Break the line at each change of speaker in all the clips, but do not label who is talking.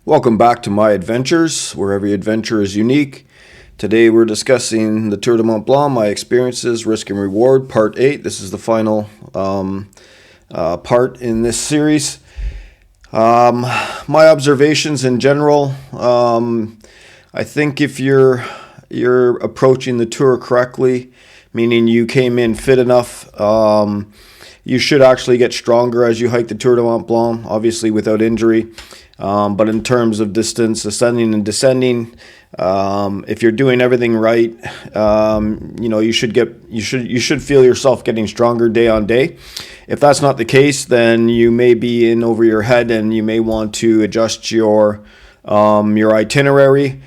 Welcome back to My Adventures, where every adventure is unique. Today we're discussing the Tour du Mont Blanc, my experiences, risk and reward, part 8. This is the final part in this series. My observations in general, I think if you're approaching the tour correctly, meaning you came in fit enough, you should actually get stronger as you hike the Tour du Mont Blanc, obviously without injury. But in terms of distance, ascending and descending, if you're doing everything right, you should feel yourself getting stronger day on day. If that's not the case, then you may be in over your head, and you may want to adjust your itinerary.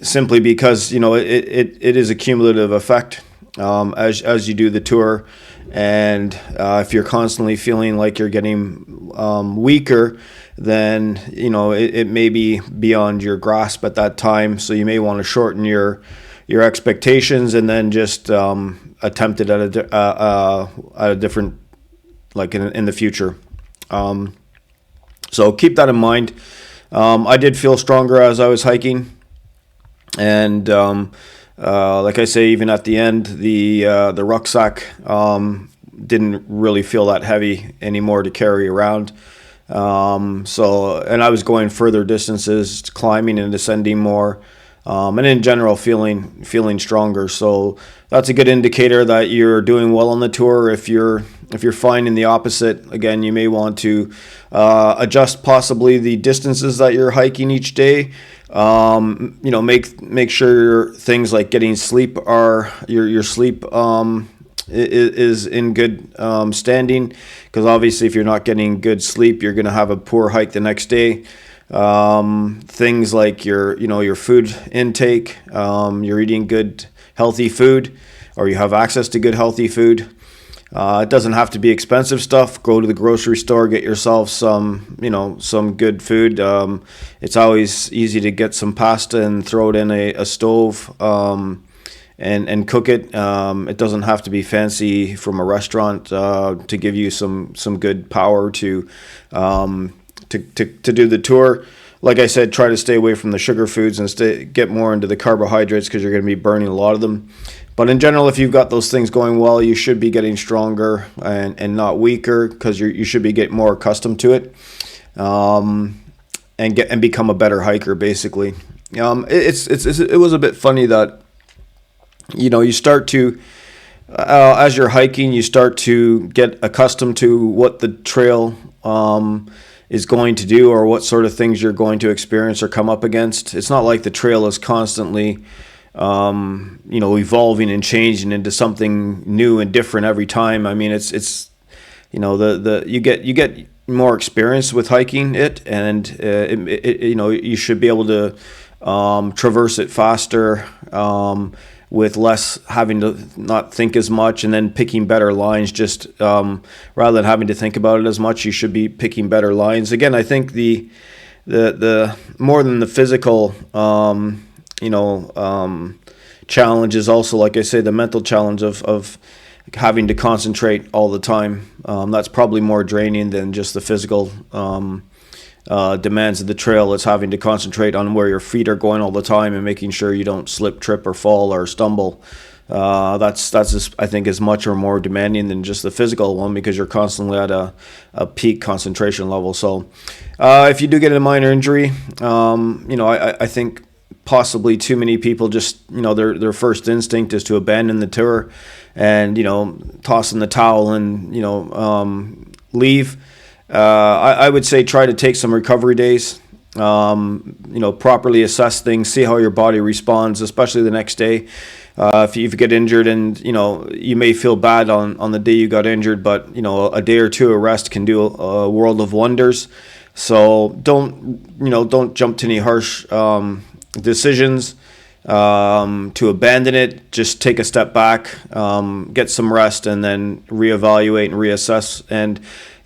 Simply because it is a cumulative effect as you do the tour. And if you're constantly feeling like you're getting weaker, then it may be beyond your grasp at that time. So you may want to shorten your expectations and then just attempt it at a different, like in the future. So keep that in mind. I did feel stronger as I was hiking, and like I say, even at the end, the rucksack didn't really feel that heavy anymore to carry around. And I was going further distances, climbing and descending more, and in general feeling stronger. So that's a good indicator that you're doing well on the tour. If you're finding the opposite, again, you may want to adjust possibly the distances that you're hiking each day. Make sure things like getting sleep your sleep is in good standing, because obviously if you're not getting good sleep, you're going to have a poor hike the next day. Things like your food intake, you're eating good healthy food, or you have access to good healthy food. It doesn't have to be expensive stuff. Go to the grocery store, get yourself some good food. It's always easy to get some pasta and throw it in a stove and cook it. It doesn't have to be fancy from a restaurant to give you some good power to do the tour. Like I said, try to stay away from the sugar foods and get more into the carbohydrates, because you're going to be burning a lot of them. But in general, if you've got those things going well, you should be getting stronger and not weaker, because you should be getting more accustomed to it, and become a better hiker, basically. It was a bit funny that you start to as you're hiking, you start to get accustomed to what the trail is going to do, or what sort of things you're going to experience or come up against. It's not like the trail is constantly evolving and changing into something new and different every time. I mean, it's you get more experience with hiking it, and you should be able to traverse it faster, with less having to not think as much, and then picking better lines. Just rather than having to think about it as much, you should be picking better lines. Again, I think the more than the physical challenge is also, like I say, the mental challenge of having to concentrate all the time. That's probably more draining than just the physical demands of the trail. It's having to concentrate on where your feet are going all the time and making sure you don't slip, trip, or fall or stumble. That's I think is much or more demanding than just the physical one, because you're constantly at a peak concentration level. So if you do get a minor injury, I think possibly too many people just their first instinct is to abandon the tour and toss in the towel and leave. I would say try to take some recovery days, properly assess things, see how your body responds, especially the next day. If you get injured, and you may feel bad on the day you got injured, but a day or two of rest can do a world of wonders. So don't jump to any harsh decisions to abandon it. Just take a step back, get some rest, and then reevaluate and reassess. And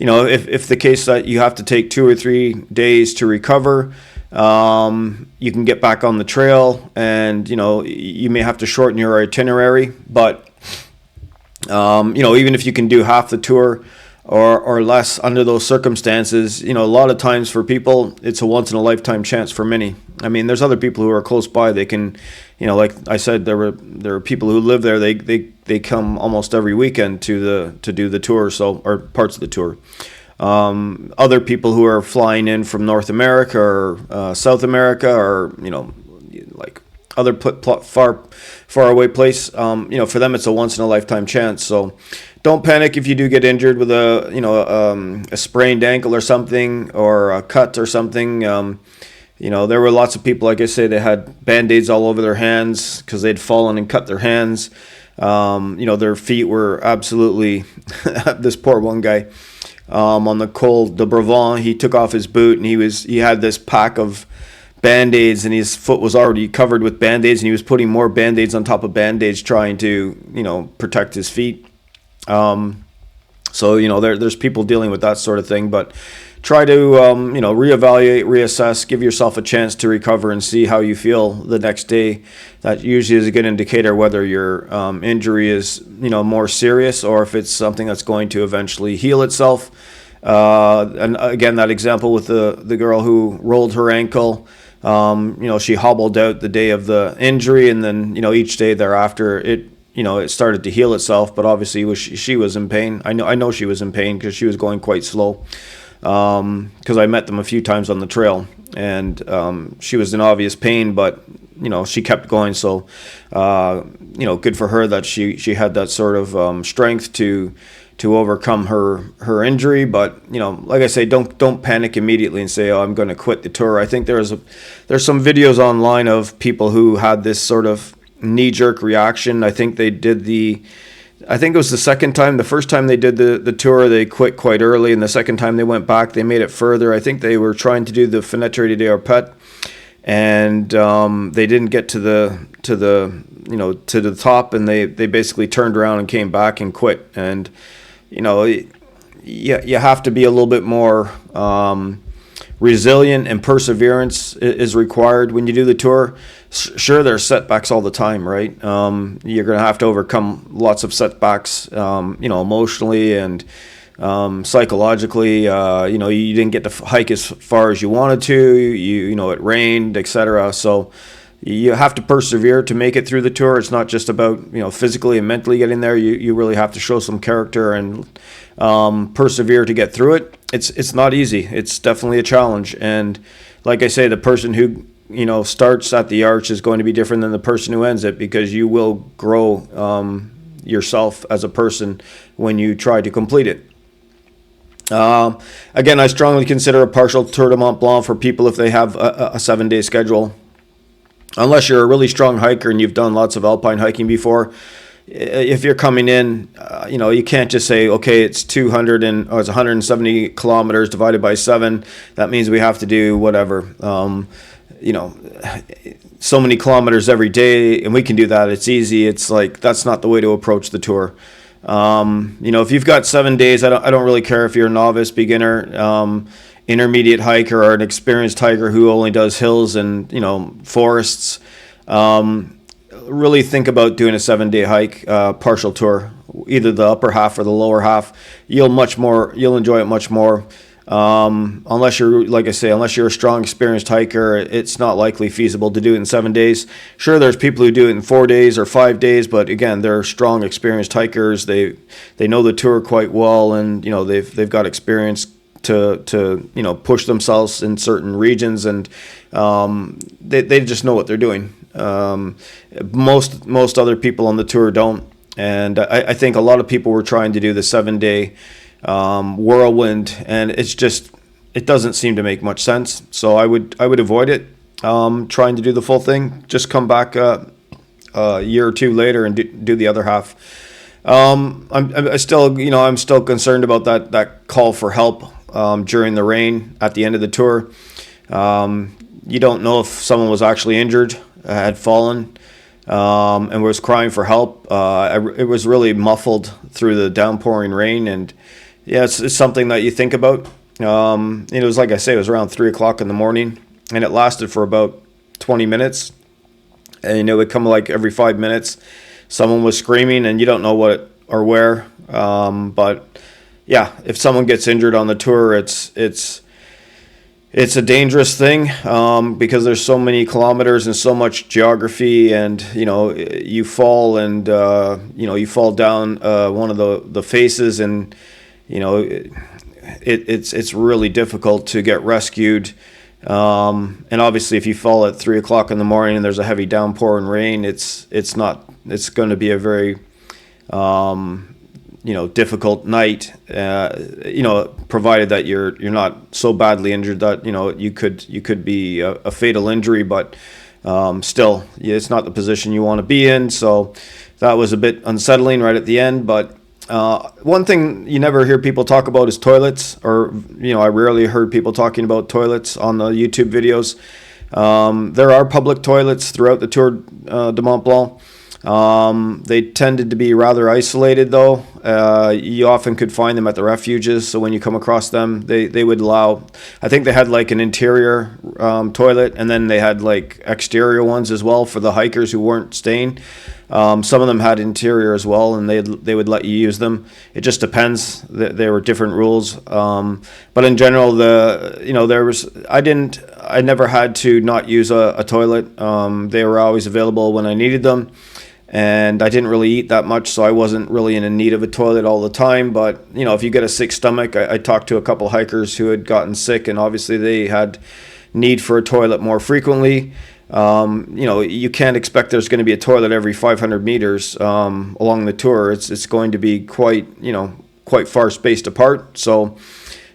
if the case that you have to take 2 or 3 days to recover, you can get back on the trail, and you may have to shorten your itinerary. But even if you can do half the tour or less under those circumstances. You know, a lot of times for people, it's a once in a lifetime chance for many. I mean, there's other people who are close by. They can, you know, like I said, there are people who live there. They come almost every weekend to do the tour, or parts of the tour. Other people who are flying in from North America or South America, or, you know, like other far away place, you know, for them it's a once in a lifetime chance. So don't panic if you do get injured with a sprained ankle or something, or a cut or something. You know, there were lots of people, like I say, they had band-aids all over their hands because they'd fallen and cut their hands. You know, their feet were absolutely this poor one guy, on the Col de Brevant, he took off his boot and he had this pack of band-aids, and his foot was already covered with band-aids, and he was putting more band-aids on top of band-aids trying to, you know, protect his feet. So, you know, there's people dealing with that sort of thing, but try to, you know, reevaluate, reassess, give yourself a chance to recover and see how you feel the next day. That usually is a good indicator whether your injury is, you know, more serious, or if it's something that's going to eventually heal itself. And again, that example with the girl who rolled her ankle, you know, she hobbled out the day of the injury, and then, you know, each day thereafter, it started to heal itself. But obviously, she was in pain. I know she was in pain because she was going quite slow. Because I met them a few times on the trail, and she was in obvious pain, but, you know, she kept going. So, you know, good for her that she had that sort of strength to overcome her injury. But, you know, like I say, don't panic immediately and say, oh, I'm going to quit the tour. I think there's some videos online of people who had this sort of knee-jerk reaction. I think it was the second time. The first time they did the tour, they quit quite early, and the second time they went back, they made it further. I think they were trying to do the Fenêtre des Arpents, and they didn't get to the top, and they basically turned around and came back and quit. And, you know, you have to be a little bit more resilient, and perseverance is required when you do the tour. Sure, there's setbacks all the time, right? You're going to have to overcome lots of setbacks, you know, emotionally and psychologically. You know, you didn't get to hike as far as you wanted to. You know, it rained, etc. So you have to persevere to make it through the tour. It's not just about, you know, physically and mentally getting there. You really have to show some character and persevere to get through it. It's not easy. It's definitely a challenge. And like I say, the person who, you know, starts at the arch is going to be different than the person who ends it, because you will grow yourself as a person when you try to complete it. Again, I strongly consider a partial Tour du Mont Blanc for people if they have a 7-day schedule. Unless you're a really strong hiker and you've done lots of alpine hiking before. If you're coming in, you know, you can't just say, okay, it's 170 kilometers divided by 7. That means we have to do whatever. You know, so many kilometers every day, and we can do that. It's easy. It's like, that's not the way to approach the tour. You know, if you've got 7 days, I don't really care if you're a novice, beginner, intermediate hiker, or an experienced hiker who only does hills and, you know, forests. Really think about doing a 7-day hike, partial tour, either the upper half or the lower half. You'll enjoy it much more. Unless you're, like I say, unless you're a strong, experienced hiker, it's not likely feasible to do it in 7 days. Sure, there's people who do it in 4 days or 5 days, but again, they're strong, experienced hikers. They know the tour quite well, and, you know, they've got experience to you know, push themselves in certain regions, and they just know what they're doing. Most other people on the tour don't, and I think a lot of people were trying to do the 7-day whirlwind, and it doesn't seem to make much sense. So I would avoid it. Trying to do the full thing, just come back a year or two later and do the other half. I'm still concerned about that call for help during the rain at the end of the tour. You don't know if someone was actually injured, had fallen, and was crying for help. It was really muffled through the downpouring rain, and yeah, it's something that you think about. It was, like I say, it was around 3 o'clock in the morning, and it lasted for about 20 minutes. And it would come like every 5 minutes. Someone was screaming, and you don't know what or where. But yeah, if someone gets injured on the tour, it's a dangerous thing, because there's so many kilometers and so much geography, and you fall, and you fall down one of the faces, and it's really difficult to get rescued. And obviously, if you fall at 3 o'clock in the morning and there's a heavy downpour and rain, it's going to be a very difficult night. Provided that you're not so badly injured that you could be a fatal injury, but still, it's not the position you want to be in. So that was a bit unsettling right at the end. But one thing you never hear people talk about is toilets, or I rarely heard people talking about toilets on the YouTube videos. There are public toilets throughout the Tour du Mont Blanc. They tended to be rather isolated, though. You often could find them at the refuges, so when you come across them, they would allow, I think they had like an interior toilet, and then they had like exterior ones as well for the hikers who weren't staying. Some of them had interior as well, and they would let you use them. It just depends. There were different rules, but in general, I never had to not use a toilet. They were always available when I needed them, and I didn't really eat that much, so I wasn't really in need of a toilet all the time. But if you get a sick stomach, I talked to a couple hikers who had gotten sick, and obviously they had need for a toilet more frequently. You can't expect there's going to be a toilet every 500 meters along the tour. It's going to be quite far spaced apart. So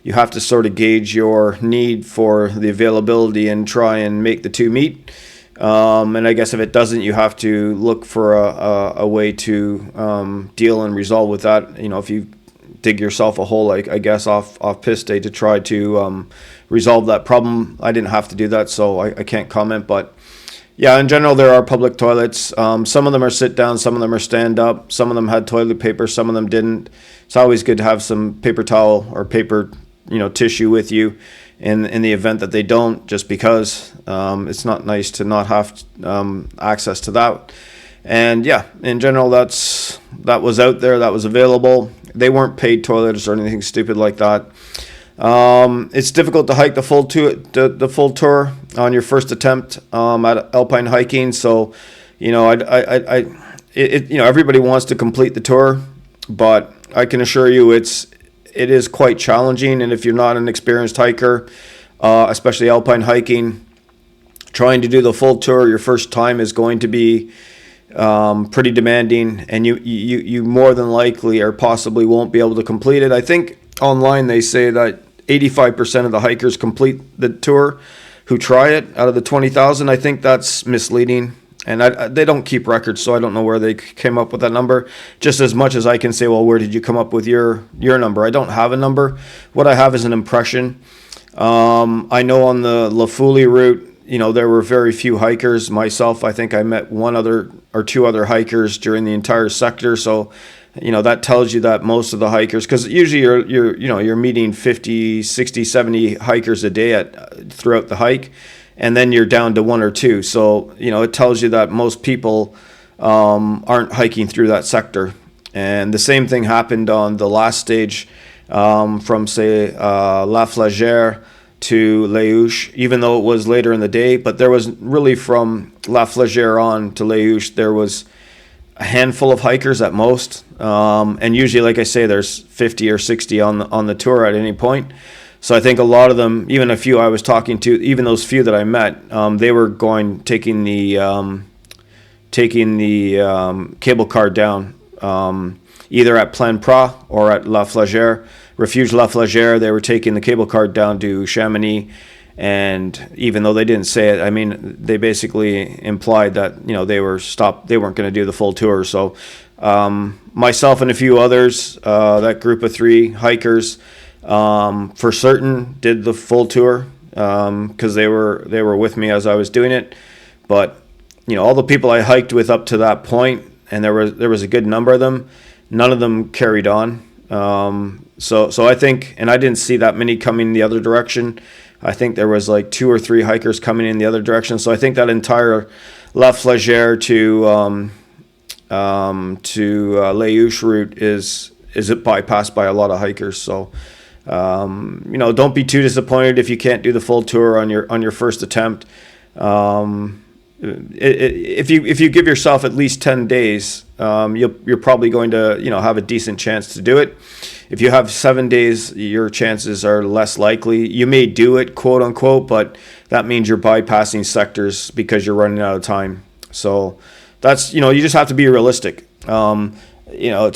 you have to sort of gauge your need for the availability and try and make the two meet. And I guess if it doesn't, you have to look for a way to deal and resolve with that. If you dig yourself a hole, I guess, off piste to try to resolve that problem. I didn't have to do that, so I can't comment. But yeah, in general, there are public toilets. Some of them are sit down, some of them are stand up. Some of them had toilet paper, some of them didn't. It's always good to have some paper towel or paper, tissue with you in the event that they don't, just because it's not nice to not have access to that. And yeah, in general, that was out there, that was available. They weren't paid toilets or anything stupid like that. It's difficult to hike the full tour on your first attempt at alpine hiking. So, everybody wants to complete the tour, but I can assure you it is quite challenging. And if you're not an experienced hiker, especially alpine hiking, trying to do the full tour your first time is going to be pretty demanding, and you more than likely or possibly won't be able to complete it. I think online they say that 85% of the hikers complete the tour who try it out of the 20,000. I think that's misleading, and they don't keep records, so I don't know where they came up with that number. Just as much as I can say, well, where did you come up with your number? I don't have a number. What I have is an impression. I know on the La Folie route, there were very few hikers. Myself, I think I met one other or two other hikers during the entire sector. So, that tells you that most of the hikers, because usually you're meeting 50, 60, 70 hikers a day throughout the hike, and then you're down to one or two. So, it tells you that most people aren't hiking through that sector. And the same thing happened on the last stage, from say La Flagère to Les Houches, even though it was later in the day. But there was really, from La Flagère on to Les Houches, there was a handful of hikers at most, and usually, like I say, there's 50 or 60 on the tour at any point. So I think a lot of them, even a few I was talking to, even those few that I met, they were taking the cable car down, either at Plein Prat or at La Flagère. Refuge La Flagère, they were taking the cable car down to Chamonix, and even though they didn't say it, I mean, they basically implied that they weren't going to do the full tour. So myself and a few others, that group of 3 hikers, for certain did the full tour, because they were with me as I was doing it. But all the people I hiked with up to that point, and there was a good number of them, none of them carried on. So I think, and I didn't see that many coming the other direction. I think there was like 2 or 3 hikers coming in the other direction. So I think that entire La Flagère to Les Houches route is is bypassed by a lot of hikers. So, don't be too disappointed if you can't do the full tour on your first attempt. If you give yourself at least 10 days, you're probably going to have a decent chance to do it. If you have 7 days, your chances are less likely. You may do it, quote unquote, but that means you're bypassing sectors because you're running out of time. So that's you just have to be realistic. To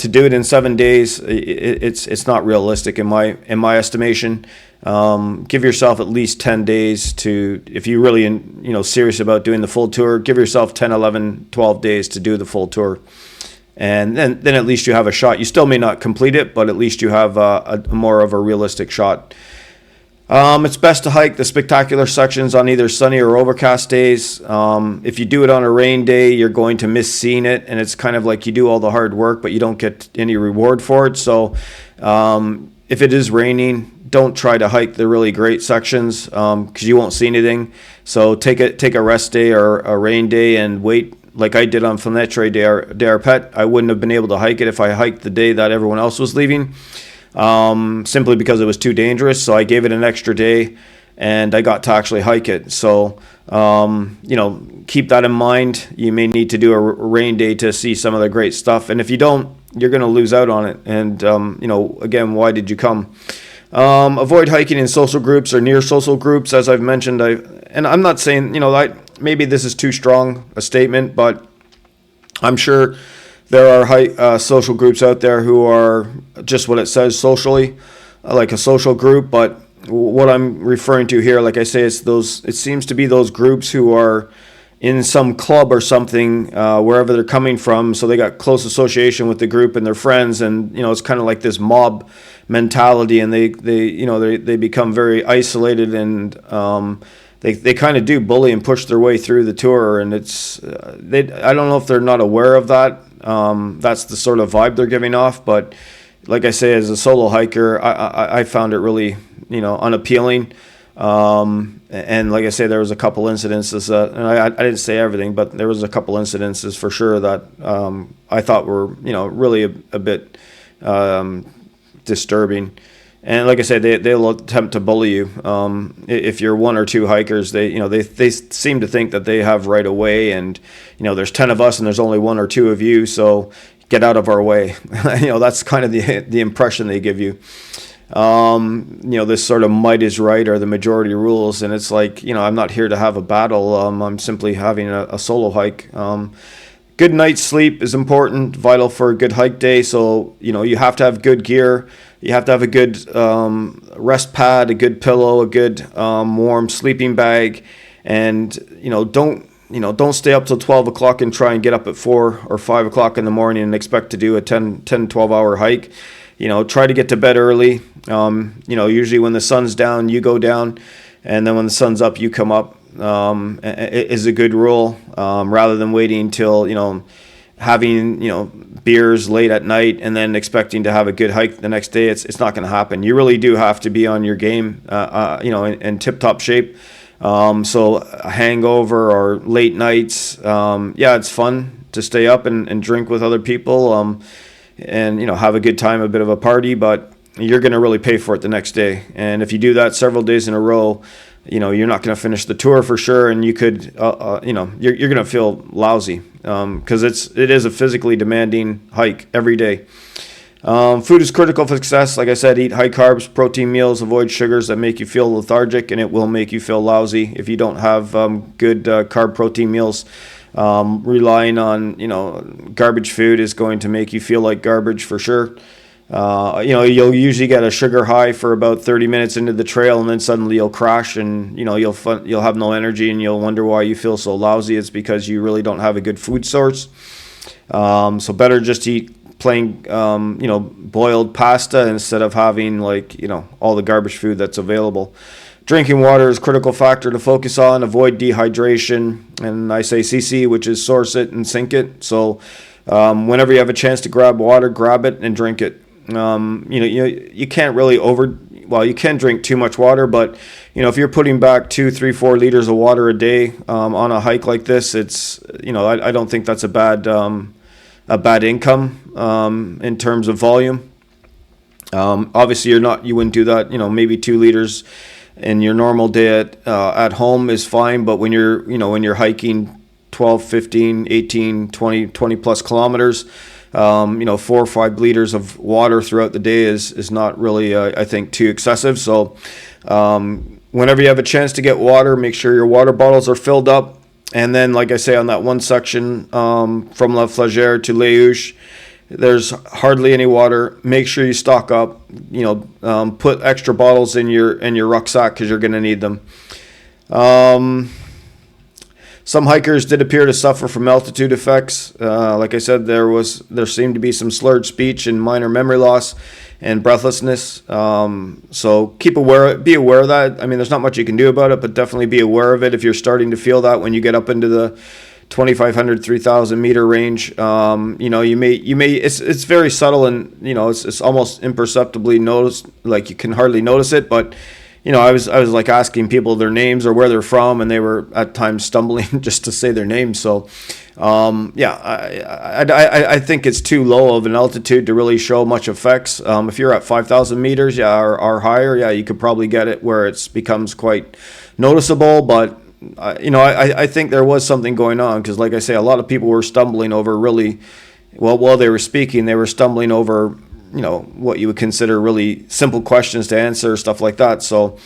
do it in 7 days, it's not realistic in my estimation. Give yourself at least 10 days to, if you really serious about doing the full tour, give yourself 10, 11, 12 days to do the full tour. And then at least you have a shot. You still may not complete it, but at least you have a more of a realistic shot. It's best to hike the spectacular sections on either sunny or overcast days. If you do it on a rain day, you're going to miss seeing it, and it's kind of like you do all the hard work, but you don't get any reward for it. So if it is raining, don't try to hike the really great sections because you won't see anything. So take a rest day or a rain day and wait. Like I did on Fenêtre des Arpets, I wouldn't have been able to hike it if I hiked the day that everyone else was leaving, simply because it was too dangerous. So I gave it an extra day, and I got to actually hike it. So, keep that in mind. You may need to do a rain day to see some of the great stuff. And if you don't, you're going to lose out on it. And, again, why did you come? Avoid hiking in social groups or near social groups, as I've mentioned. And I'm not saying, maybe this is too strong a statement, but I'm sure there are social groups out there who are just what it says socially, like a social group. But what I'm referring to here, like I say, it seems to be those groups who are in some club or something, wherever they're coming from. So they got close association with the group and their friends, and it's kind of like this mob mentality, and they become very isolated, and they kind of do bully and push their way through the tour, and I don't know if they're not aware of that. That's the sort of vibe they're giving off. But like I say, as a solo hiker, I found it really unappealing. And like I say, there was a couple incidences and I didn't say everything, but there was a couple incidences for sure that I thought were really a bit disturbing. And like I said, they'll attempt to bully you. If you're one or two hikers, they seem to think that they have right of way, and there's 10 of us and there's only one or two of you, so get out of our way. That's kind of the impression they give you. This sort of might is right, or the majority rules, and it's like, I'm not here to have a battle. I'm simply having a solo hike. Good night's sleep is important, vital for a good hike day. So you have to have good gear. You have to have a good rest pad, a good pillow, a good warm sleeping bag, and don't stay up till 12 o'clock and try and get up at 4 or 5 o'clock in the morning and expect to do a 12 hour hike. Try to get to bed early. Usually when the sun's down, you go down, and then when the sun's up, you come up. Is a good rule, rather than waiting till having beers late at night and then expecting to have a good hike the next day. It's not going to happen. You really do have to be on your game, in tip-top shape. So a hangover or late nights, it's fun to stay up and drink with other people, and have a good time, a bit of a party, but you're going to really pay for it the next day. And if you do that several days in a row, you're not going to finish the tour for sure, and you could, you're going to feel lousy, because it is a physically demanding hike every day. Food is critical for success. Like I said, eat high carbs, protein meals, avoid sugars that make you feel lethargic, and it will make you feel lousy if you don't have good carb protein meals. Relying on garbage food is going to make you feel like garbage for sure. You'll usually get a sugar high for about 30 minutes into the trail, and then suddenly you'll crash, and you'll have no energy, and you'll wonder why you feel so lousy. It's because you really don't have a good food source. So better just eat plain boiled pasta instead of having all the garbage food that's available. Drinking water is a critical factor to focus on. Avoid dehydration, and I say CC, which is source it and sink it. So whenever you have a chance to grab water, grab it and drink it. You can't really you can drink too much water, but if you're putting back 2, 3, 4 liters of water a day on a hike like this, it's I don't think that's a bad income in terms of volume. Obviously, you wouldn't do that. Maybe 2 liters in your normal day at home is fine. But when you're hiking 12, 15, 18, 20 plus kilometers, 4 or 5 liters of water throughout the day is not really, I think, too excessive. So whenever you have a chance to get water, make sure your water bottles are filled up. And then, like I say, on that one section from La Flagère to Les Houches, there's hardly any water. Make sure you stock up. Put extra bottles in your rucksack because you're going to need them. Some hikers did appear to suffer from altitude effects. Like I said, there seemed to be some slurred speech and minor memory loss and breathlessness. So be aware of that. I mean, there's not much you can do about it, but definitely be aware of it if you're starting to feel that when you get up into the 2,500, 3,000 meter range. You may it's very subtle, and it's almost imperceptibly noticed, like you can hardly notice it, but I was like asking people their names or where they're from, and they were at times stumbling just to say their names. So, I think it's too low of an altitude to really show much effects. If you're at 5,000 meters, or higher, you could probably get it where it becomes quite noticeable. But I think there was something going on because, like I say, a lot of people were stumbling over really, well, while they were speaking, they were stumbling over what you would consider really simple questions to answer, stuff like that. So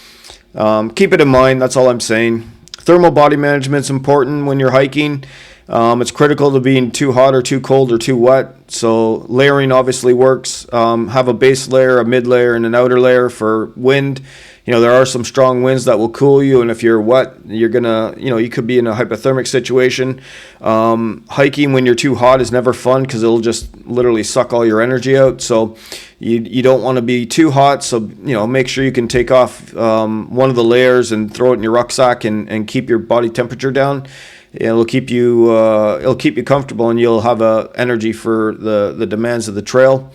keep it in mind. That's all I'm saying. Thermal body management is important when you're hiking. It's critical to being too hot or too cold or too wet. So layering obviously works. Have a base layer, a mid layer, and an outer layer for wind. There are some strong winds that will cool you, and if you're wet, you're gonna, you could be in a hypothermic situation. Hiking when you're too hot is never fun because it'll just literally suck all your energy out. So you don't want to be too hot. So make sure you can take off one of the layers and throw it in your rucksack and keep your body temperature down. It'll keep you comfortable, and you'll have energy for the demands of the trail.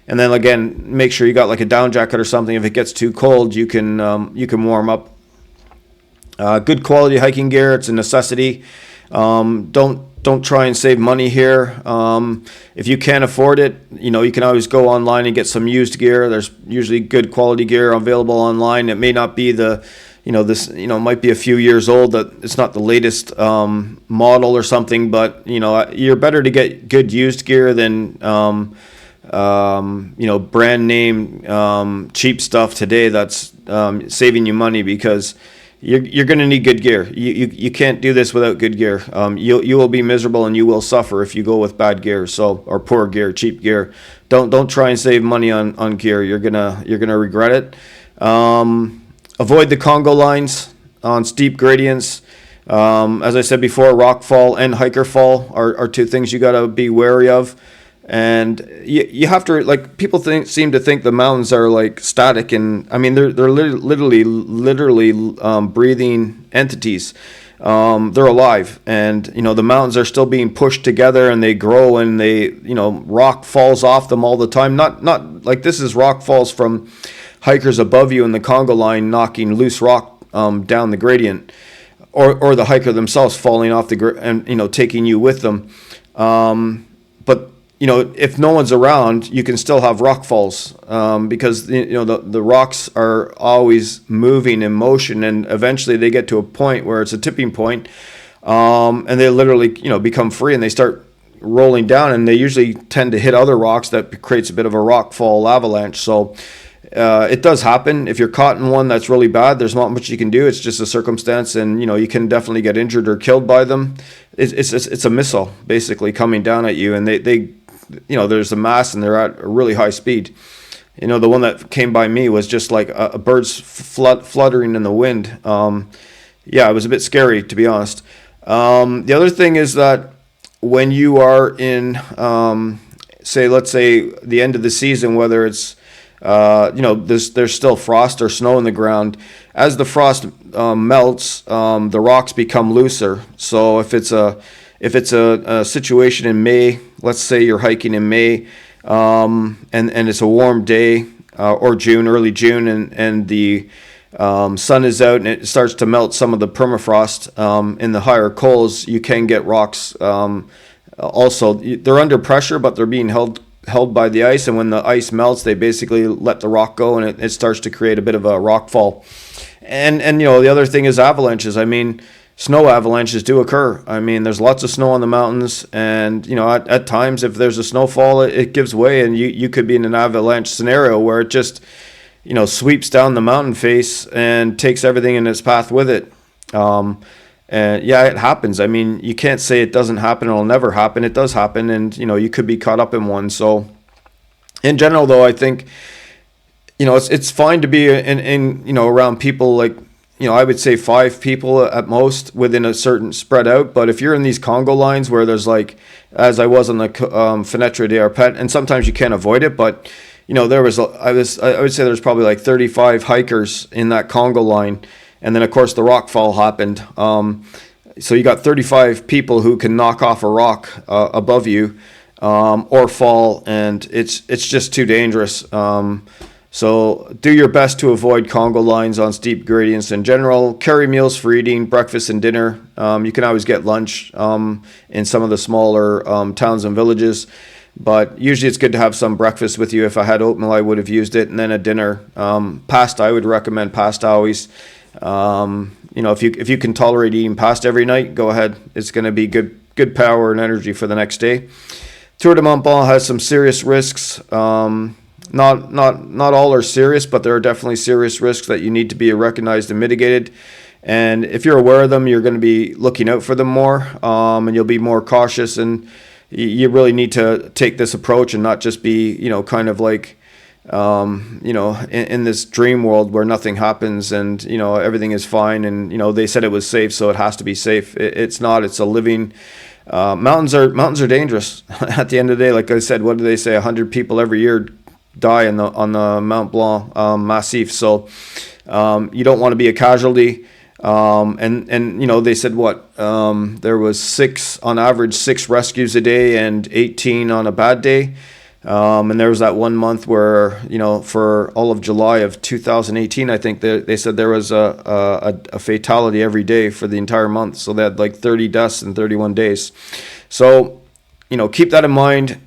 And then again, make sure you got like a down jacket or something. If it gets too cold, you can warm up. Good quality hiking gear, it's a necessity. Don't try and save money here. If you can't afford it, you can always go online and get some used gear. There's usually good quality gear available online. It may not be might be a few years old, that it's not the latest model or something, but you're better to get good used gear than brand name cheap stuff today that's saving you money, because you're going to need good gear. You can't do this without good gear. You will be miserable and you will suffer if you go with bad gear, or poor gear, cheap gear. Don't try and save money on gear. You're gonna regret it. Avoid the Congo lines on steep gradients. As I said before, rock fall and hiker fall are two things you got to be wary of. And you have to, like, people seem to think the mountains are like static, and I mean they're literally breathing entities. They're alive, and the mountains are still being pushed together, and they grow, and they rock falls off them all the time. Not like this is rock falls from hikers above you in the Congo line knocking loose rock down the gradient, or the hiker themselves falling off and taking you with them. But if no one's around, you can still have rock falls because the rocks are always moving in motion, and eventually they get to a point where it's a tipping point, and they literally become free and they start rolling down, and they usually tend to hit other rocks. That creates a bit of a rock fall avalanche. So it does happen. If you're caught in one that's really bad, there's not much you can do. It's just a circumstance, and you can definitely get injured or killed by them. It's a missile basically coming down at you, and they there's a mass and they're at a really high speed. The one that came by me was just like a bird's fluttering in the wind. It was a bit scary, to be honest. The other thing is that when you are in, let's say the end of the season, whether it's there's still frost or snow in the ground. As the frost melts, the rocks become looser. So if it's a situation in May, let's say you're hiking in May, and it's a warm day, or June, early June, and the sun is out and it starts to melt some of the permafrost in the higher cols, you can get rocks. Also, they're under pressure, but they're being held held by the ice, and when the ice melts, they basically let the rock go, and it starts to create a bit of a rock fall. And the other thing is avalanches. I mean, snow avalanches do occur. I mean, there's lots of snow on the mountains, and at times if there's a snowfall, it gives way, and you could be in an avalanche scenario where it just sweeps down the mountain face and takes everything in its path with it. And yeah, it happens. I mean, you can't say it doesn't happen. It'll never happen. It does happen, and you could be caught up in one. So, in general, though, I think it's fine to be in around people like I would say 5 people at most within a certain spread out. But if you're in these Congo lines where there's like, as I was on the Fenêtre des Arpents, and sometimes you can't avoid it, but I would say there's probably like 35 hikers in that Congo line. And then, of course, the rock fall happened. So you got 35 people who can knock off a rock above you or fall, and it's just too dangerous. So do your best to avoid Congo lines on steep gradients in general. Carry meals for eating, breakfast and dinner. You can always get lunch in some of the smaller towns and villages. But usually it's good to have some breakfast with you. If I had oatmeal, I would have used it. And then a dinner. Pasta, I would recommend pasta always. If you can tolerate eating pasta every night, go ahead. It's going to be good power and energy for the next day. Tour du Mont Blanc has some serious risks. Not all are serious, but there are definitely serious risks that you need to be recognized and mitigated. And if you're aware of them, you're going to be looking out for them more, and you'll be more cautious. And you really need to take this approach and not just be, kind of like, in this dream world where nothing happens and everything is fine, and they said it was safe, so it has to be safe. It's not. It's a living. Mountains are dangerous. At the end of the day, like I said, what do they say? 100 people every year die on the Mont Blanc Massif. So you don't want to be a casualty. And they said there was on average 6 rescues a day and 18 on a bad day. And there was that one month where, for all of July of 2018, I think they said there was a fatality every day for the entire month. So they had like 30 deaths in 31 days. So, keep that in mind.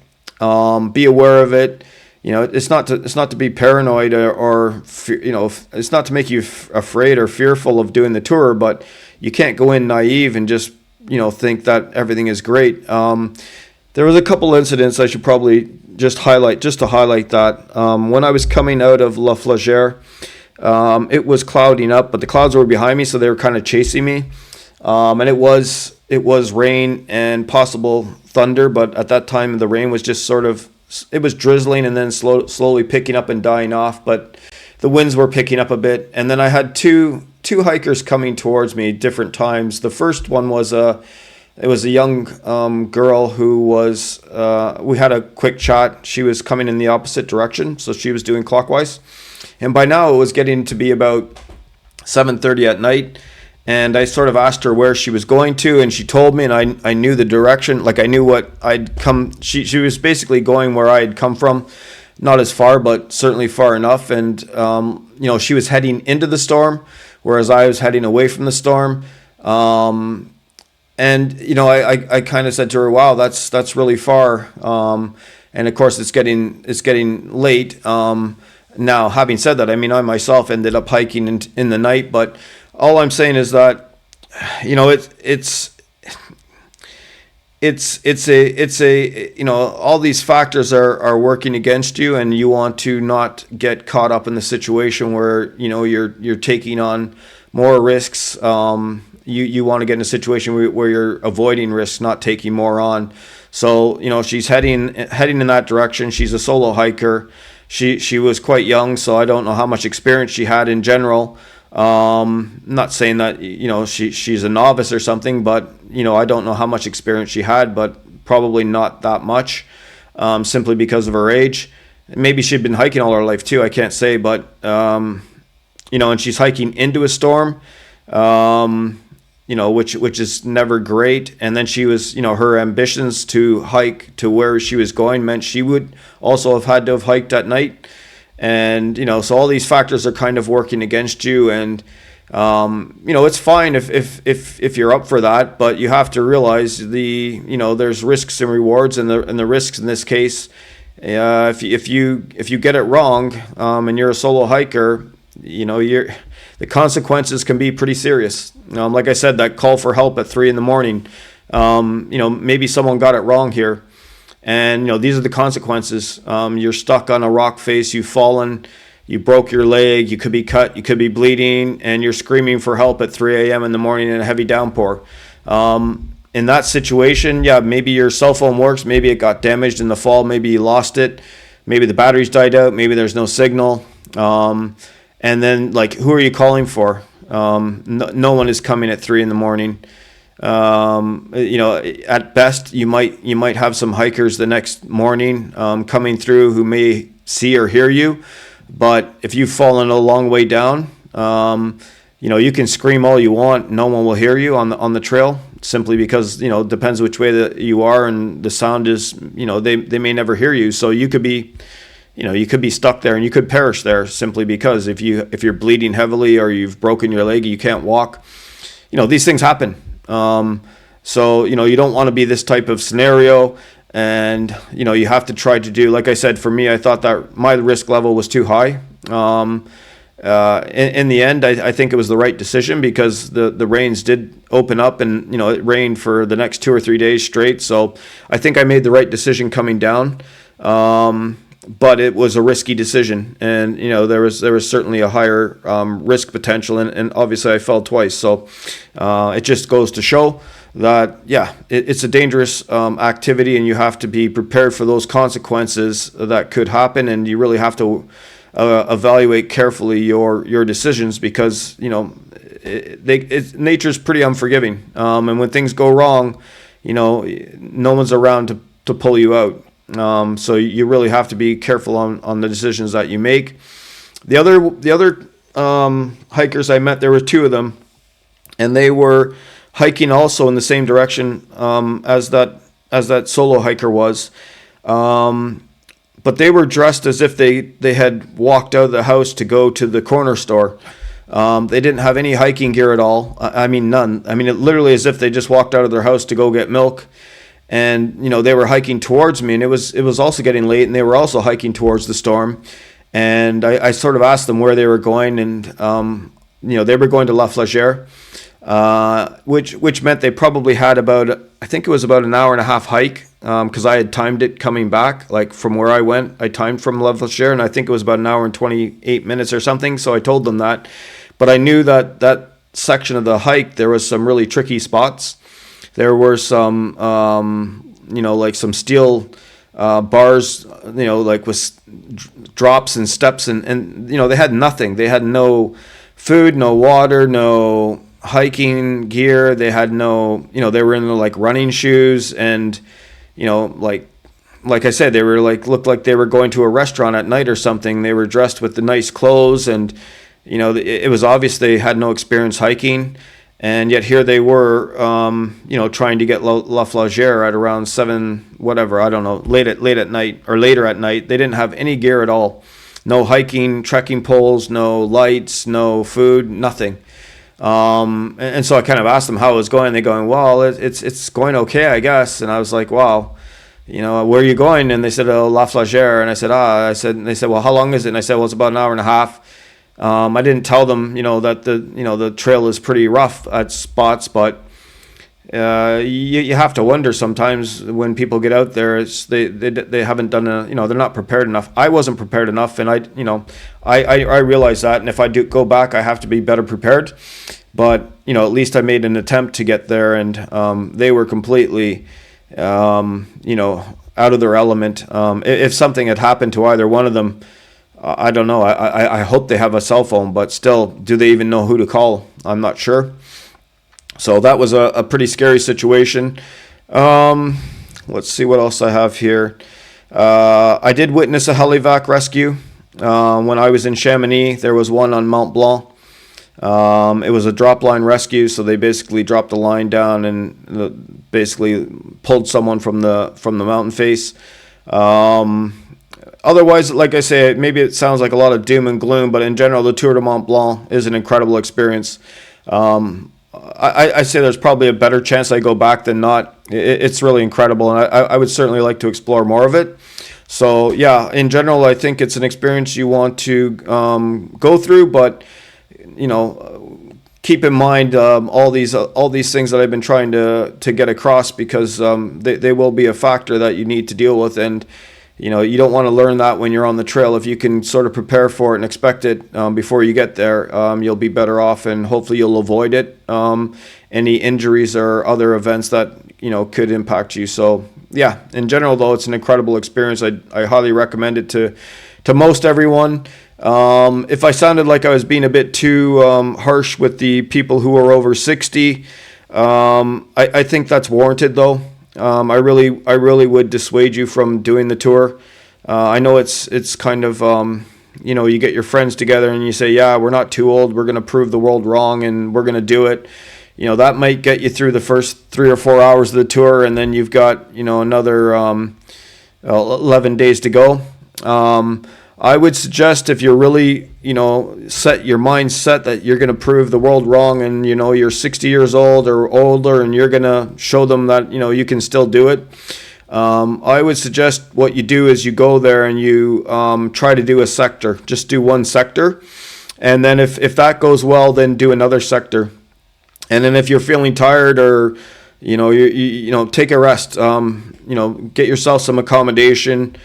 Be aware of it. It's not to be paranoid or it's not to make you afraid or fearful of doing the tour, but you can't go in naive and just, think that everything is great. There was a couple incidents I should probably just to highlight that. When I was coming out of La Flagère, it was clouding up, but the clouds were behind me, so they were kind of chasing me. And it was rain and possible thunder, but at that time the rain was just it was drizzling and then slowly picking up and dying off, but the winds were picking up a bit. And then I had two hikers coming towards me different times. The first one was it was a young girl who was, we had a quick chat. She was coming in the opposite direction, so she was doing clockwise. And by now it was getting to be about 7:30 at night. And I sort of asked her where she was going to, and she told me, and I knew the direction, like I knew what I'd come. She was basically going where I had come from, not as far, but certainly far enough. And, she was heading into the storm, whereas I was heading away from the storm. And I kind of said to her, "Wow, that's really far." And of course, it's getting late. Now, having said that, I mean, I myself ended up hiking in the night. But all I'm saying is that, all these factors are working against you, and you want to not get caught up in the situation where you're taking on more risks. You want to get in a situation where you're avoiding risks, not taking more on. So, she's heading in that direction. She's a solo hiker. She was quite young, so I don't know how much experience she had in general. Not saying that, she's a novice or something, but, I don't know how much experience she had, but probably not that much, simply because of her age. Maybe she'd been hiking all her life too, I can't say, but, and she's hiking into a storm. Which is never great. And then she was, her ambitions to hike to where she was going meant she would also have had to have hiked at night. And, so all these factors are kind of working against you. And, it's fine if you're up for that, but you have to realize there's risks and rewards, and the risks in this case, if you get it wrong, and you're a solo hiker, the consequences can be pretty serious. Like I said, that call for help at 3 a.m. Maybe someone got it wrong here, and these are the consequences. You're stuck on a rock face, you've fallen, you broke your leg, you could be cut, you could be bleeding, and you're screaming for help at 3 a.m. in the morning in a heavy downpour. In that situation, yeah, maybe your cell phone works, maybe it got damaged in the fall, maybe you lost it, maybe the batteries died out, maybe there's no signal. And then, like, who are you calling for? No one is coming at 3 a.m. At best, you might have some hikers the next morning coming through who may see or hear you. But if you've fallen a long way down, you can scream all you want. No one will hear you on the trail, simply because, it depends which way that you are, and the sound is, they may never hear you. So you could be stuck there and you could perish there, simply because if you're bleeding heavily or you've broken your leg, you can't walk. These things happen. So you don't want to be this type of scenario. And, you have to try to do, like I said, for me, I thought that my risk level was too high. In the end, I think it was the right decision, because the rains did open up, and, it rained for the next 2 or 3 days straight. So I think I made the right decision coming down. But it was a risky decision, and there was certainly a higher risk potential, and obviously I fell twice. So it just goes to show that, yeah, it's a dangerous activity, and you have to be prepared for those consequences that could happen, and you really have to evaluate carefully your decisions, because nature's pretty unforgiving, and when things go wrong, no one's around to pull you out. So you really have to be careful on the decisions that you make. The other hikers I met, there were 2 of them, and they were hiking also in the same direction as that solo hiker was, but they were dressed as if they had walked out of the house to go to the corner store. They didn't have any hiking gear at all. I mean, none. I mean, it literally as if they just walked out of their house to go get milk. And they were hiking towards me, and it was also getting late, and they were also hiking towards the storm. And I sort of asked them where they were going, and they were going to La Flagère, which meant they probably had I think it was about an hour and a half hike, because I had timed it coming back, like from where I went. I timed from La Flagère, and I think it was about an hour and 28 minutes or something. So I told them that, but I knew that section of the hike, there was some really tricky spots. There were some, like some steel bars, like with drops and steps, and they had nothing. They had no food, no water, no hiking gear. They had no, they were in like running shoes, and, like I said, they were looked like they were going to a restaurant at night or something. They were dressed with the nice clothes, and, it was obvious they had no experience hiking. And yet here they were, trying to get La Flagère at around 7, whatever, I don't know, late at night or later at night. They didn't have any gear at all. No hiking, trekking poles, no lights, no food, nothing. And so I kind of asked them how it was going. They're going, well, it's going okay, I guess. And I was like, wow, where are you going? And they said, oh, La Flagère. And I said, and they said, well, how long is it? And I said, well, it's about an hour and a half. I didn't tell them, that the trail is pretty rough at spots, but you have to wonder sometimes when people get out there, they haven't done they're not prepared enough. I wasn't prepared enough, and I realize that, and if I do go back, I have to be better prepared. But at least I made an attempt to get there, and they were completely out of their element. If something had happened to either one of them, I don't know. I hope they have a cell phone, but still, do they even know who to call? I'm not sure. So that was a pretty scary situation. Let's see what else I have here. I did witness a helivac rescue. When I was in Chamonix, there was one on Mont Blanc. It was a drop line rescue, so they basically dropped the line down and basically pulled someone from the mountain face. Otherwise, like I say, maybe it sounds like a lot of doom and gloom, but in general, the Tour du Mont Blanc is an incredible experience. I say there's probably a better chance I go back than not. It's really incredible, and I would certainly like to explore more of it. So yeah, in general, I think it's an experience you want to go through, but keep in mind all these things that I've been trying to get across, because they will be a factor that you need to deal with. And you don't want to learn that when you're on the trail. If you can sort of prepare for it and expect it before you get there, you'll be better off, and hopefully you'll avoid it. Any injuries or other events that could impact you. So yeah, in general though, it's an incredible experience. I highly recommend it to most everyone. If I sounded like I was being a bit too harsh with the people who are over 60, I think that's warranted though. I really would dissuade you from doing the tour. I know it's kind of you get your friends together and you say, yeah, we're not too old, we're going to prove the world wrong and we're going to do it. That might get you through the first 3 or 4 hours of the tour, and then you've got another 11 days to go. I would suggest, if you're really set your mind set that you're going to prove the world wrong, and you're 60 years old or older, and you're going to show them that you can still do it, I would suggest what you do is you go there and you try to do a sector. Just do one sector, and then if that goes well, then do another sector. And then if you're feeling tired, or you take a rest, get yourself some accommodation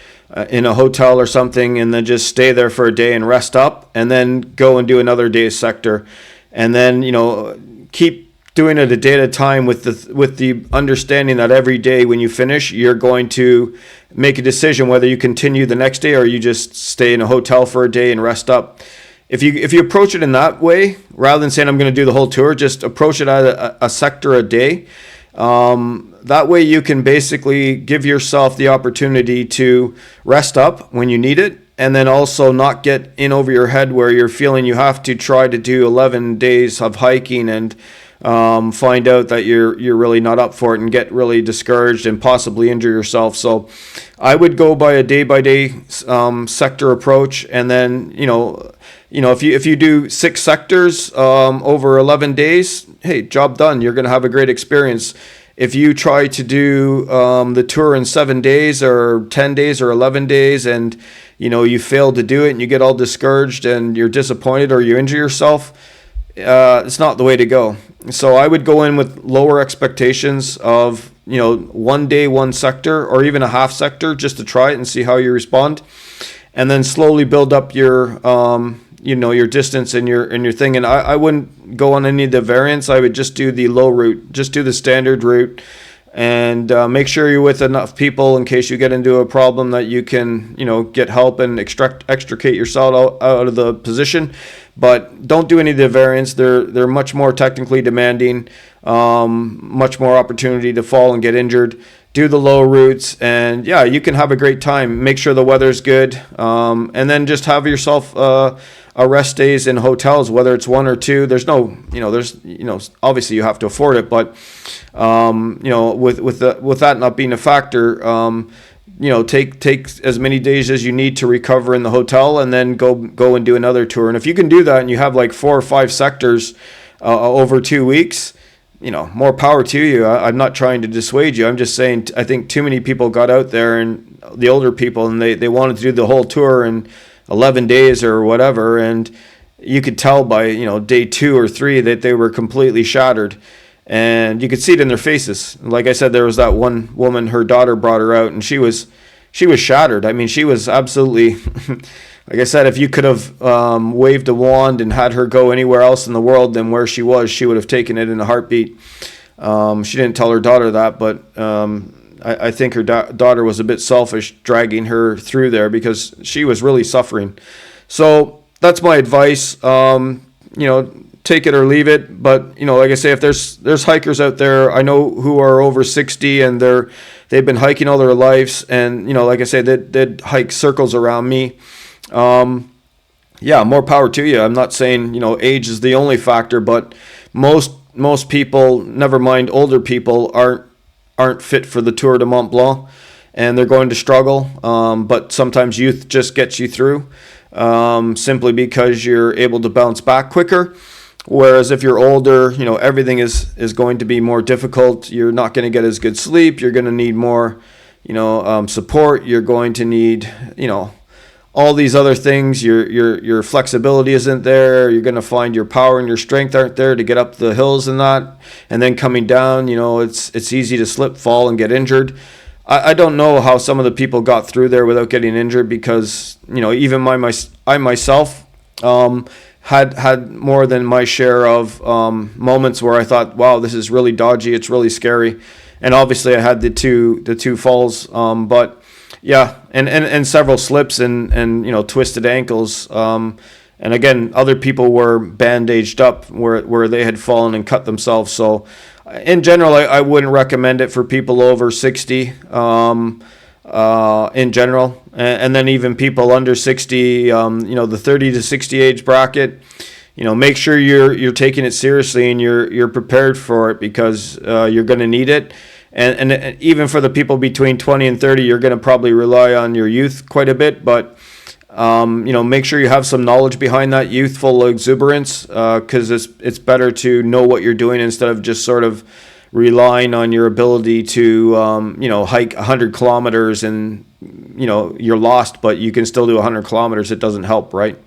in a hotel or something, and then just stay there for a day and rest up, and then go and do another day's sector. And then keep doing it a day at a time, with the understanding that every day when you finish, you're going to make a decision whether you continue the next day or you just stay in a hotel for a day and rest up. If you approach it in that way, rather than saying I'm going to do the whole tour, just approach it at a sector a day. That way you can basically give yourself the opportunity to rest up when you need it, and then also not get in over your head where you're feeling you have to try to do 11 days of hiking and find out that you're really not up for it, and get really discouraged and possibly injure yourself. So I would go by a day-by-day sector approach, and then if you do 6 sectors over 11 days, hey, job done. You're going to have a great experience. If you try to do the tour in 7 days or 10 days or 11 days, and you fail to do it, and you get all discouraged and you're disappointed or you injure yourself, it's not the way to go. So I would go in with lower expectations of 1 day, 1 sector, or even a half sector, just to try it and see how you respond, and then slowly build up your your distance and your thing. And I wouldn't go on any of the variants. I would just do the low route, just do the standard route, and make sure you're with enough people in case you get into a problem that you can get help and extricate yourself out of the position. But don't do any of the variants. They're much more technically demanding, much more opportunity to fall and get injured. Do the low routes, and yeah, you can have a great time. Make sure the weather's good, and then just have yourself a rest days in hotels, whether it's 1 or 2. There's no, there's obviously you have to afford it, but with that not being a factor, take as many days as you need to recover in the hotel, and then go and do another tour. And if you can do that, and you have like 4 or 5 sectors over 2 weeks, more power to you. I'm not trying to dissuade you. I'm just saying I think too many people got out there, and the older people, and they wanted to do the whole tour in 11 days or whatever, and you could tell by day 2 or 3 that they were completely shattered, and you could see it in their faces. Like I said, there was that one woman, her daughter brought her out, and she was shattered. I mean, she was absolutely like I said, if you could have waved a wand and had her go anywhere else in the world than where she was, she would have taken it in a heartbeat. She didn't tell her daughter that, but I think her daughter was a bit selfish dragging her through there, because she was really suffering. So that's my advice. Take it or leave it. But like I say, if there's hikers out there I know who are over 60, and they've been hiking all their lives, and like I say, they'd hike circles around me. More power to you. I'm not saying age is the only factor, but most people, never mind older people, aren't fit for the Tour du Mont Blanc, and they're going to struggle. But sometimes youth just gets you through, simply because you're able to bounce back quicker. Whereas if you're older, everything is going to be more difficult. You're not going to get as good sleep. You're going to need more support. You're going to need, all these other things. Your flexibility isn't there. You're going to find your power and your strength aren't there to get up the hills and that. And then coming down, it's easy to slip, fall, and get injured. I don't know how some of the people got through there without getting injured, because even I myself had more than my share of moments where I thought, wow, this is really dodgy, it's really scary. And obviously I had the two falls, but yeah, and several slips and twisted ankles. And again, other people were bandaged up where they had fallen and cut themselves. So in general, I wouldn't recommend it for people over 60 in general. And then even people under 60, the 30 to 60 age bracket, make sure you're taking it seriously and you're prepared for it, because you're going to need it. And even for the people between 20 and 30, you're going to probably rely on your youth quite a bit. But make sure you have some knowledge behind that youthful exuberance, because it's better to know what you're doing instead of just sort of relying on your ability to hike 100 kilometers and you're lost, but you can still do 100 kilometers. It doesn't help, right?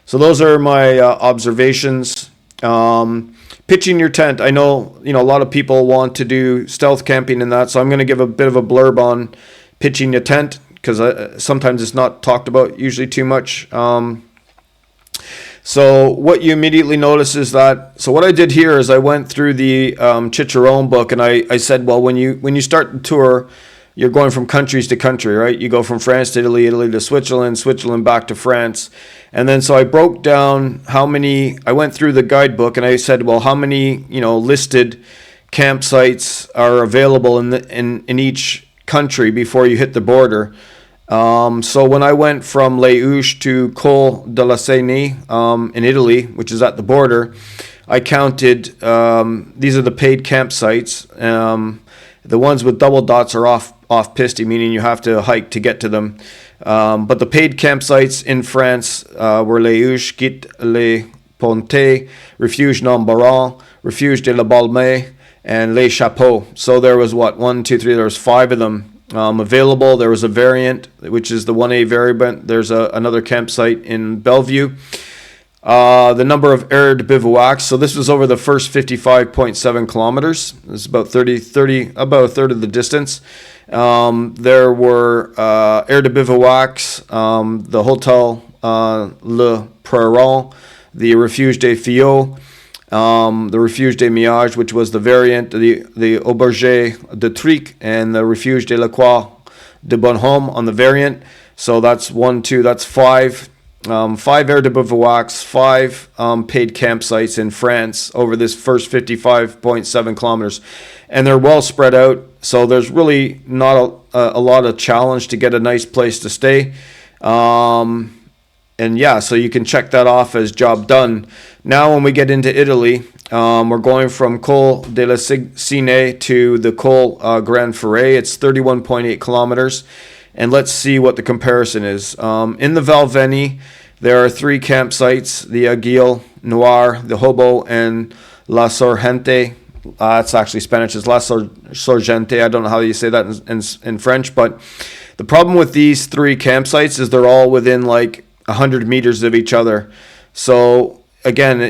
So those are my observations. Pitching your tent. I know a lot of people want to do stealth camping and that, so I'm going to give a bit of a blurb on pitching your tent, because sometimes it's not talked about usually too much. So what you immediately notice is that, so what I did here is I went through the Chicharron book, and I said, well, when you start the tour, you're going from countries to country, right? You go from France to Italy, Italy to Switzerland back to France. And then so I broke down I went through the guidebook, and I said, well, how many, listed campsites are available in each country before you hit the border. So when I went from Les Houches to Col de la Seine in Italy, which is at the border, I counted, these are the paid campsites. The ones with double dots are off-piste, meaning you have to hike to get to them. But the paid campsites in France were Les Houches, Gîtes les Ponts, Refuge Nambaran, Refuge de la Balme, and Les Chapeaux. So there was there was 5 of them available. There was a variant, which is the 1A variant. There's another campsite in Bellevue. The number of air de bivouacs. So this was over the first 55.7 kilometers. It's about about a third of the distance. There were air de bivouacs, the Hotel Le Prairon, the Refuge des Fillots, the Refuge des Miages, which was the variant, the Auberge de Trique, and the Refuge de la Croix de Bonhomme on the variant. So that's 5. 5 air de bivouacs, 5 paid campsites in France over this first 55.7 kilometers. And they're well spread out, so there's really not a lot of challenge to get a nice place to stay. And yeah, so you can check that off as job done. Now when we get into Italy, we're going from Col de la Seine to the Col Grand Ferret. It's 31.8 kilometers. And let's see what the comparison is. In the Val Veni, there are 3 campsites, the Aiguille Noire, the Hobo, and La Sorgente. It's actually Spanish. It's La Sorgente. I don't know how you say that in French. But the problem with these 3 campsites is they're all within like 100 meters of each other. So again,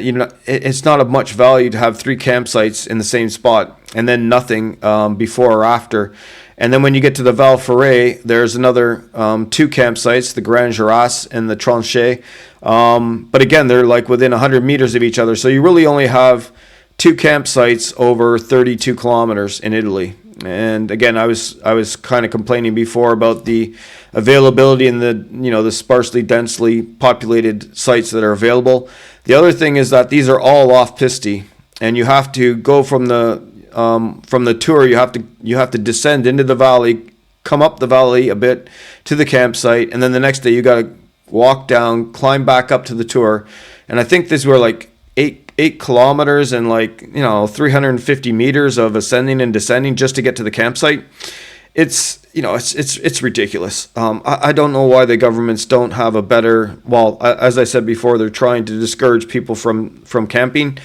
it's not of much value to have 3 campsites in the same spot and then nothing before or after. And then when you get to the Val Ferret, there's another 2 campsites, the Grand Gerace and the Tranchée. But again, they're like within 100 meters of each other. So you really only have 2 campsites over 32 kilometers in Italy. And again, I was kind of complaining before about the availability and the sparsely, densely populated sites that are available. The other thing is that these are all off-piste, and you have to go from the tour. You have to descend into the valley, come up the valley a bit to the campsite, and then the next day you got to walk down, climb back up to the tour. And I think these were like 8 kilometers and 350 meters of ascending and descending just to get to the campsite. It's ridiculous. I don't know why the governments don't have a better. Well, as I said before, they're trying to discourage people from camping,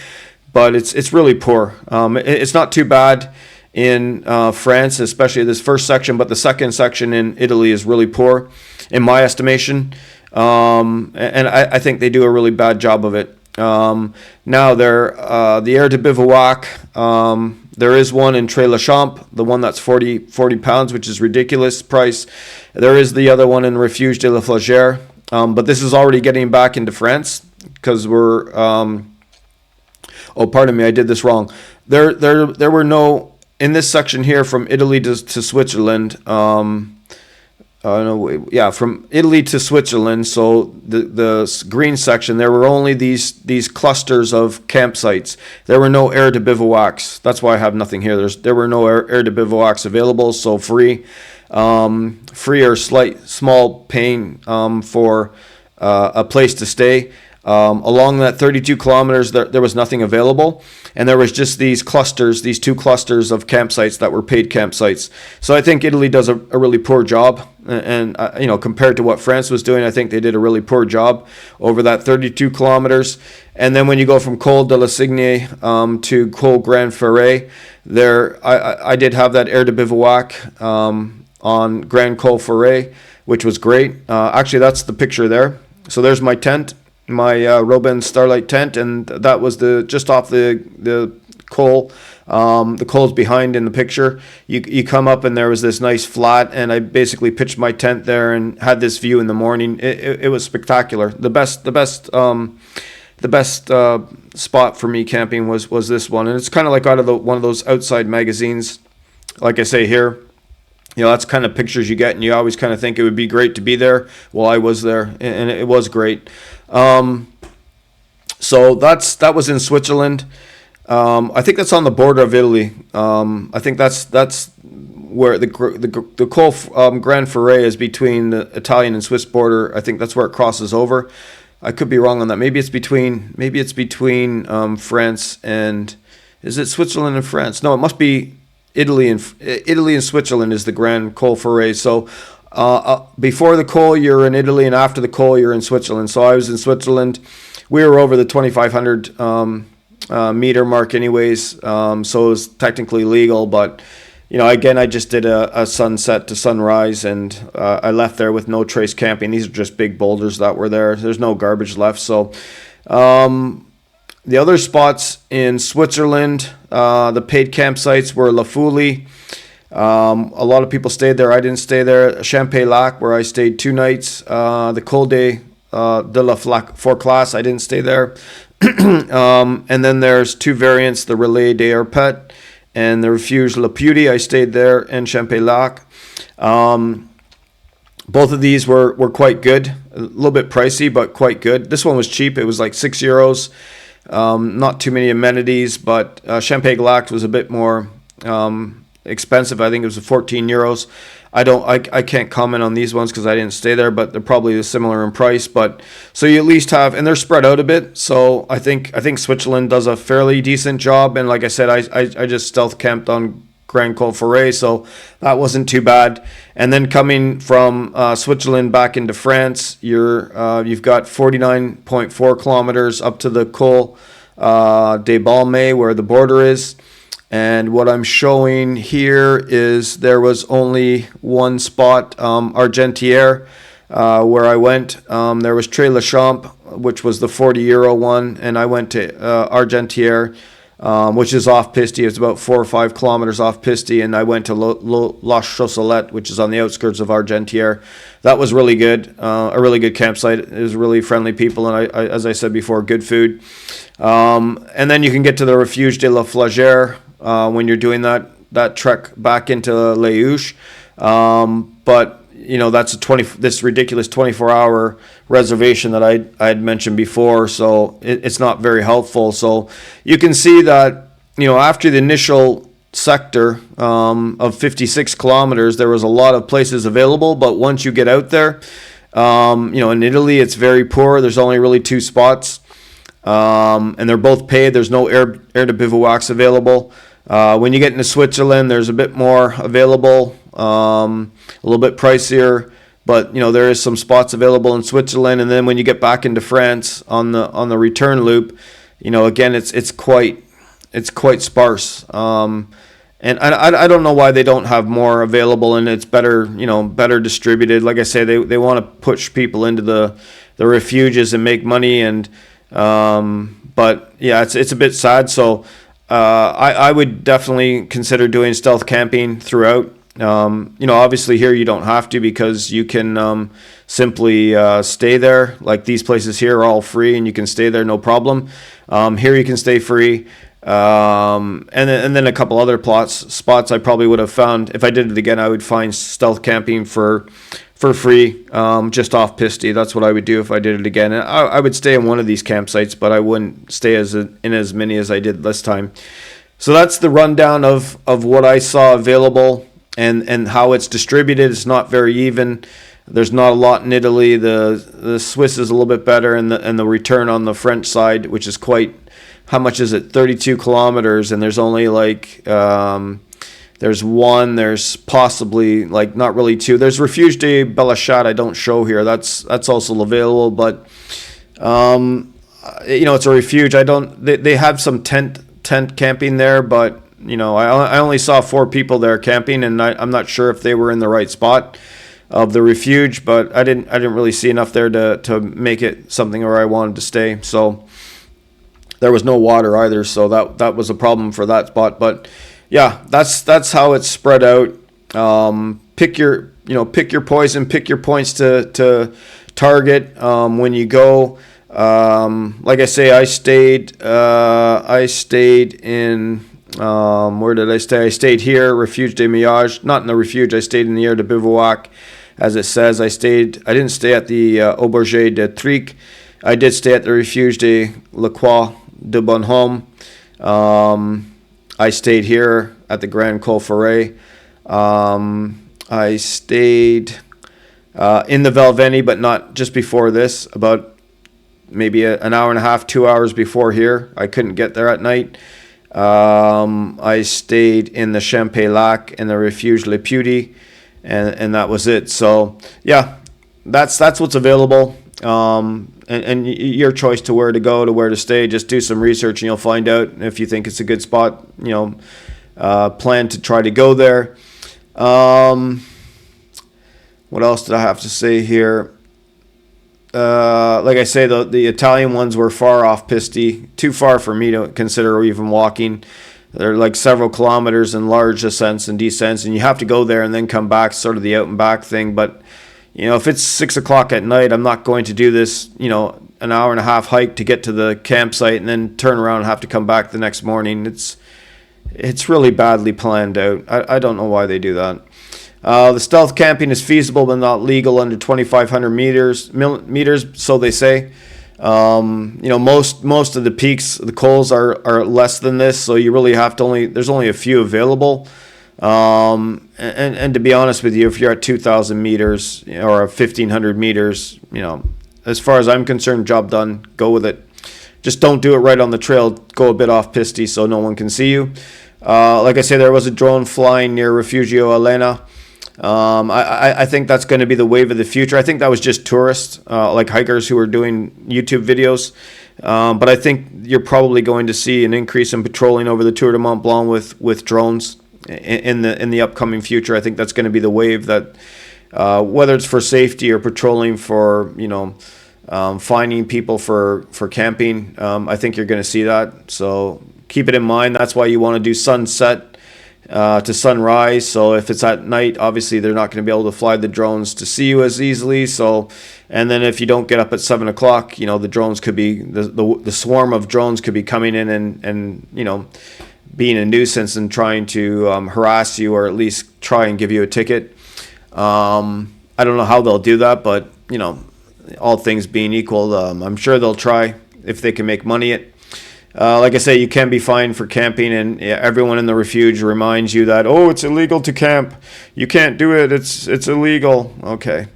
but it's really poor. It's not too bad. in France, especially this first section, but the second section in Italy is really poor, in my estimation. And I think they do a really bad job of it. Now, the Air de Bivouac, there is one in Très Lachamp, the one that's 40 pounds, which is ridiculous price. There is the other one in Refuge de la Flagère, but this is already getting back into France because we're... oh, pardon me, I did this wrong. There were no... In this section here, from Italy to Switzerland, from Italy to Switzerland, so the green section, there were only these clusters of campsites. There were no air de bivouacs. That's why I have nothing here. There were no air de bivouacs available, so free or small paying for a place to stay. Along that 32 kilometers, there was nothing available, and there was just these two clusters of campsites that were paid campsites. So I think Italy does a really poor job, and compared to what France was doing, I think they did a really poor job over that 32 kilometers. And then when you go from Col de la Cygne to Col Grand Ferret, I did have that air de bivouac on Grand Col Ferret, which was great. Actually, that's the picture there. So there's my tent. My Robin Starlight tent, and that was just off the col. The col's behind in the picture. You come up, and there was this nice flat, and I basically pitched my tent there and had this view in the morning. It was spectacular. The best spot for me camping was this one, and it's kind of like out of one of those outside magazines. Like I say here, that's kind of pictures you get, and you always kind of think it would be great to be there. Well, I was there, and it was great. So that was in Switzerland. I think that's on the border of Italy. I think that's where the Col Grand Ferret is between the Italian and Swiss border. I think that's where it crosses over. I could be wrong on that. Maybe it's between France and, is it Switzerland and France? No, it must be Italy and Switzerland is the Grand Col Ferret. So before the Col, you're in Italy, and after the Col, you're in Switzerland. So I was in Switzerland. We were over the 2,500 meter mark anyways, so it was technically legal. But, again, I just did a sunset to sunrise, and I left there with no trace camping. These are just big boulders that were there. There's no garbage left. So the other spots in Switzerland, the paid campsites were La Folie. A lot of people stayed there. I didn't stay there. Champay-Lac, where I stayed 2 nights. The Col de la Fourclasse, I didn't stay there. And then there's 2 variants, the Relais des Herpets and the Refuge La Putie. I stayed there in Champay-Lac. Both of these were quite good. A little bit pricey, but quite good. This one was cheap. It was like €6. Not too many amenities, but Champay-Lac was a bit more expensive. I think it was €14. I can't comment on these ones because I didn't stay there, but they're probably similar in price. But so you at least have, and they're spread out a bit. So I think Switzerland does a fairly decent job. And like I said, I just stealth camped on Grand Col Ferret, so that wasn't too bad. And then coming from Switzerland back into France, you've got 49.4 kilometers up to the Col des Balmes, where the border is. And what I'm showing here is there was only one spot, Argentière, where I went. There was Très Lachamp, which was the €40 one, and I went to Argentière, which is off Pisty. It's about 4 or 5 kilometers off Pisty, and I went to La Chaussolette, which is on the outskirts of Argentière. That was really good, a really good campsite. It was really friendly people, and I as I said before, good food. And then you can get to the Refuge de la Flagère when you're doing that trek back into Les Houches. But that's this ridiculous 24-hour reservation that I had mentioned before, so it's not very helpful. So you can see that after the initial sector of 56 kilometers, there was a lot of places available, but once you get out there, in Italy it's very poor. There's only really 2 spots, and they're both paid. There's no air to bivouacs available. When you get into Switzerland, there's a bit more available, a little bit pricier, but there is some spots available in Switzerland. And then when you get back into France on the return loop, again it's quite sparse. And I don't know why they don't have more available, and it's better, better distributed. Like I say, they want to push people into the refuges and make money, and but yeah, it's a bit sad. So I would definitely consider doing stealth camping throughout. Obviously here you don't have to, because you can simply stay there. Like these places here are all free, and you can stay there no problem. Here you can stay free. And then a couple other spots I probably would have found if I did it again. I would find stealth camping for free, just off Pisty. That's what I would do if I did it again. And I would stay in one of these campsites, but I wouldn't stay in as many as I did this time. So that's the rundown of what I saw available and how it's distributed. It's not very even. There's not a lot in Italy. The Swiss is a little bit better, and the return on the French side, which is quite. How much is it? 32 kilometers, and there's only like there's possibly like not really two. There's Refuge de Bellechat I don't show here. That's also available, but it's a refuge. They have some tent camping there, but I only saw 4 people there camping, and I'm not sure if they were in the right spot of the refuge, but I didn't really see enough there to make it something where I wanted to stay. So. There was no water either, so that was a problem for that spot. But yeah, that's how it's spread out. Pick your poison, pick your points to target when you go. Like I say, I stayed in where did I stay? I stayed here, Refuge de Miage. Not in the refuge. I stayed in the Aire de Bivouac, as it says. I didn't stay at the Auberge de Trique. I did stay at the Refuge de La Croix de Bonhomme. I stayed here at the Grand Col Ferret. I stayed in the Valveni, but not just before this, about maybe an hour and a half, 2 hours before here. I couldn't get there at night. I stayed in the Champay-Lac and the Refuge Le Puy, and that was it. So yeah, that's what's available. And your choice to where to go, to where to stay. Just do some research, and you'll find out if you think it's a good spot. Plan to try to go there. What else did I have to say here? Like I say, the Italian ones were far off Pisty, too far for me to consider even walking. They're like several kilometers in large ascents and descents, and you have to go there and then come back, sort of the out and back thing. But if it's 6 o'clock at night, I'm not going to do this, an hour and a half hike to get to the campsite and then turn around and have to come back the next morning. It's really badly planned out. I don't know why they do that. The stealth camping is feasible but not legal under 2,500 meters, so they say. Most of the peaks, the cols are less than this, so you really have to there's only a few available. And to be honest with you, if you're at 2,000 meters or 1,500 meters, as far as I'm concerned, job done. Go with it. Just don't do it right on the trail. Go a bit off Pisty so no one can see you. Like I say, there was a drone flying near Refugio Elena. I think that's going to be the wave of the future. I think that was just tourists, like hikers who are doing YouTube videos. But I think you're probably going to see an increase in patrolling over the Tour du Mont Blanc with drones in the upcoming future. I think that's going to be the wave that, whether it's for safety or patrolling for finding people for camping. I think you're going to see that. So keep it in mind. That's why you want to do sunset to sunrise. So if it's at night, obviously they're not going to be able to fly the drones to see you as easily. So, and then if you don't get up at 7 o'clock, the drones could be the swarm of drones could be coming in and being a nuisance and trying to harass you, or at least try and give you a ticket. I don't know how they'll do that, but all things being equal, I'm sure they'll try if they can make money at. Like I say, you can be fined for camping, and everyone in the refuge reminds you that, it's illegal to camp. You can't do it. It's illegal. Okay.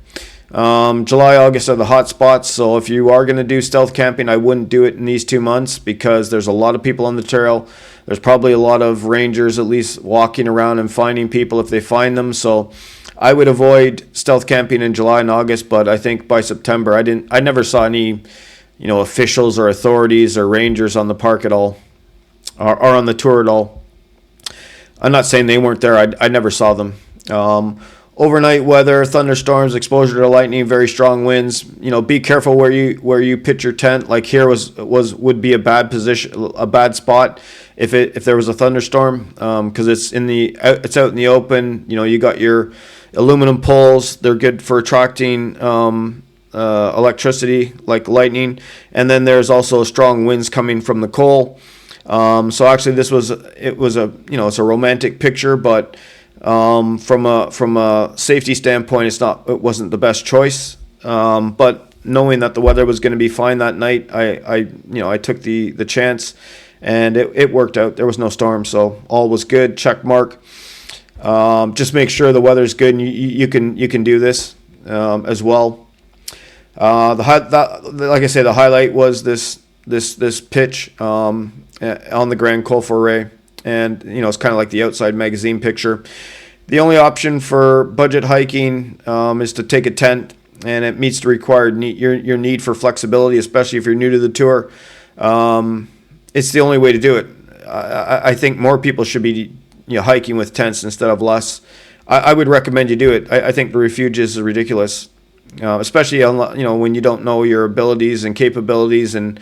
July, August are the hot spots. So if you are going to do stealth camping, I wouldn't do it in these 2 months, because there's a lot of people on the trail. There's probably a lot of rangers at least walking around and finding people if they find them. So I would avoid stealth camping in July and August, but I think by September, I never saw any officials or authorities or rangers on the park at all, or on the tour at all. I'm not saying they weren't there. I never saw them. Overnight weather, thunderstorms, exposure to lightning, very strong winds. Be careful where you pitch your tent. Like here would be a bad position, a bad spot if there was a thunderstorm, because it's out in the open. You got your aluminum poles. They're good for attracting electricity like lightning, and then there's also strong winds coming from the coal. So actually, it's a romantic picture, but from a safety standpoint, it wasn't the best choice. But knowing that the weather was going to be fine that night, I took the chance, and it worked out. There was no storm, so all was good. Check mark. Just make sure the weather's good, and you can do this as well. Like I say, the highlight was this pitch on the Grand Col Forêt, and it's kind of like the outside magazine picture. The only option for budget hiking is to take a tent, and it meets the required your need for flexibility, especially if you're new to the tour. It's the only way to do it. I think more people should be hiking with tents instead of less. I would recommend you do it. I think the refuges is ridiculous, especially when you don't know your abilities and capabilities, and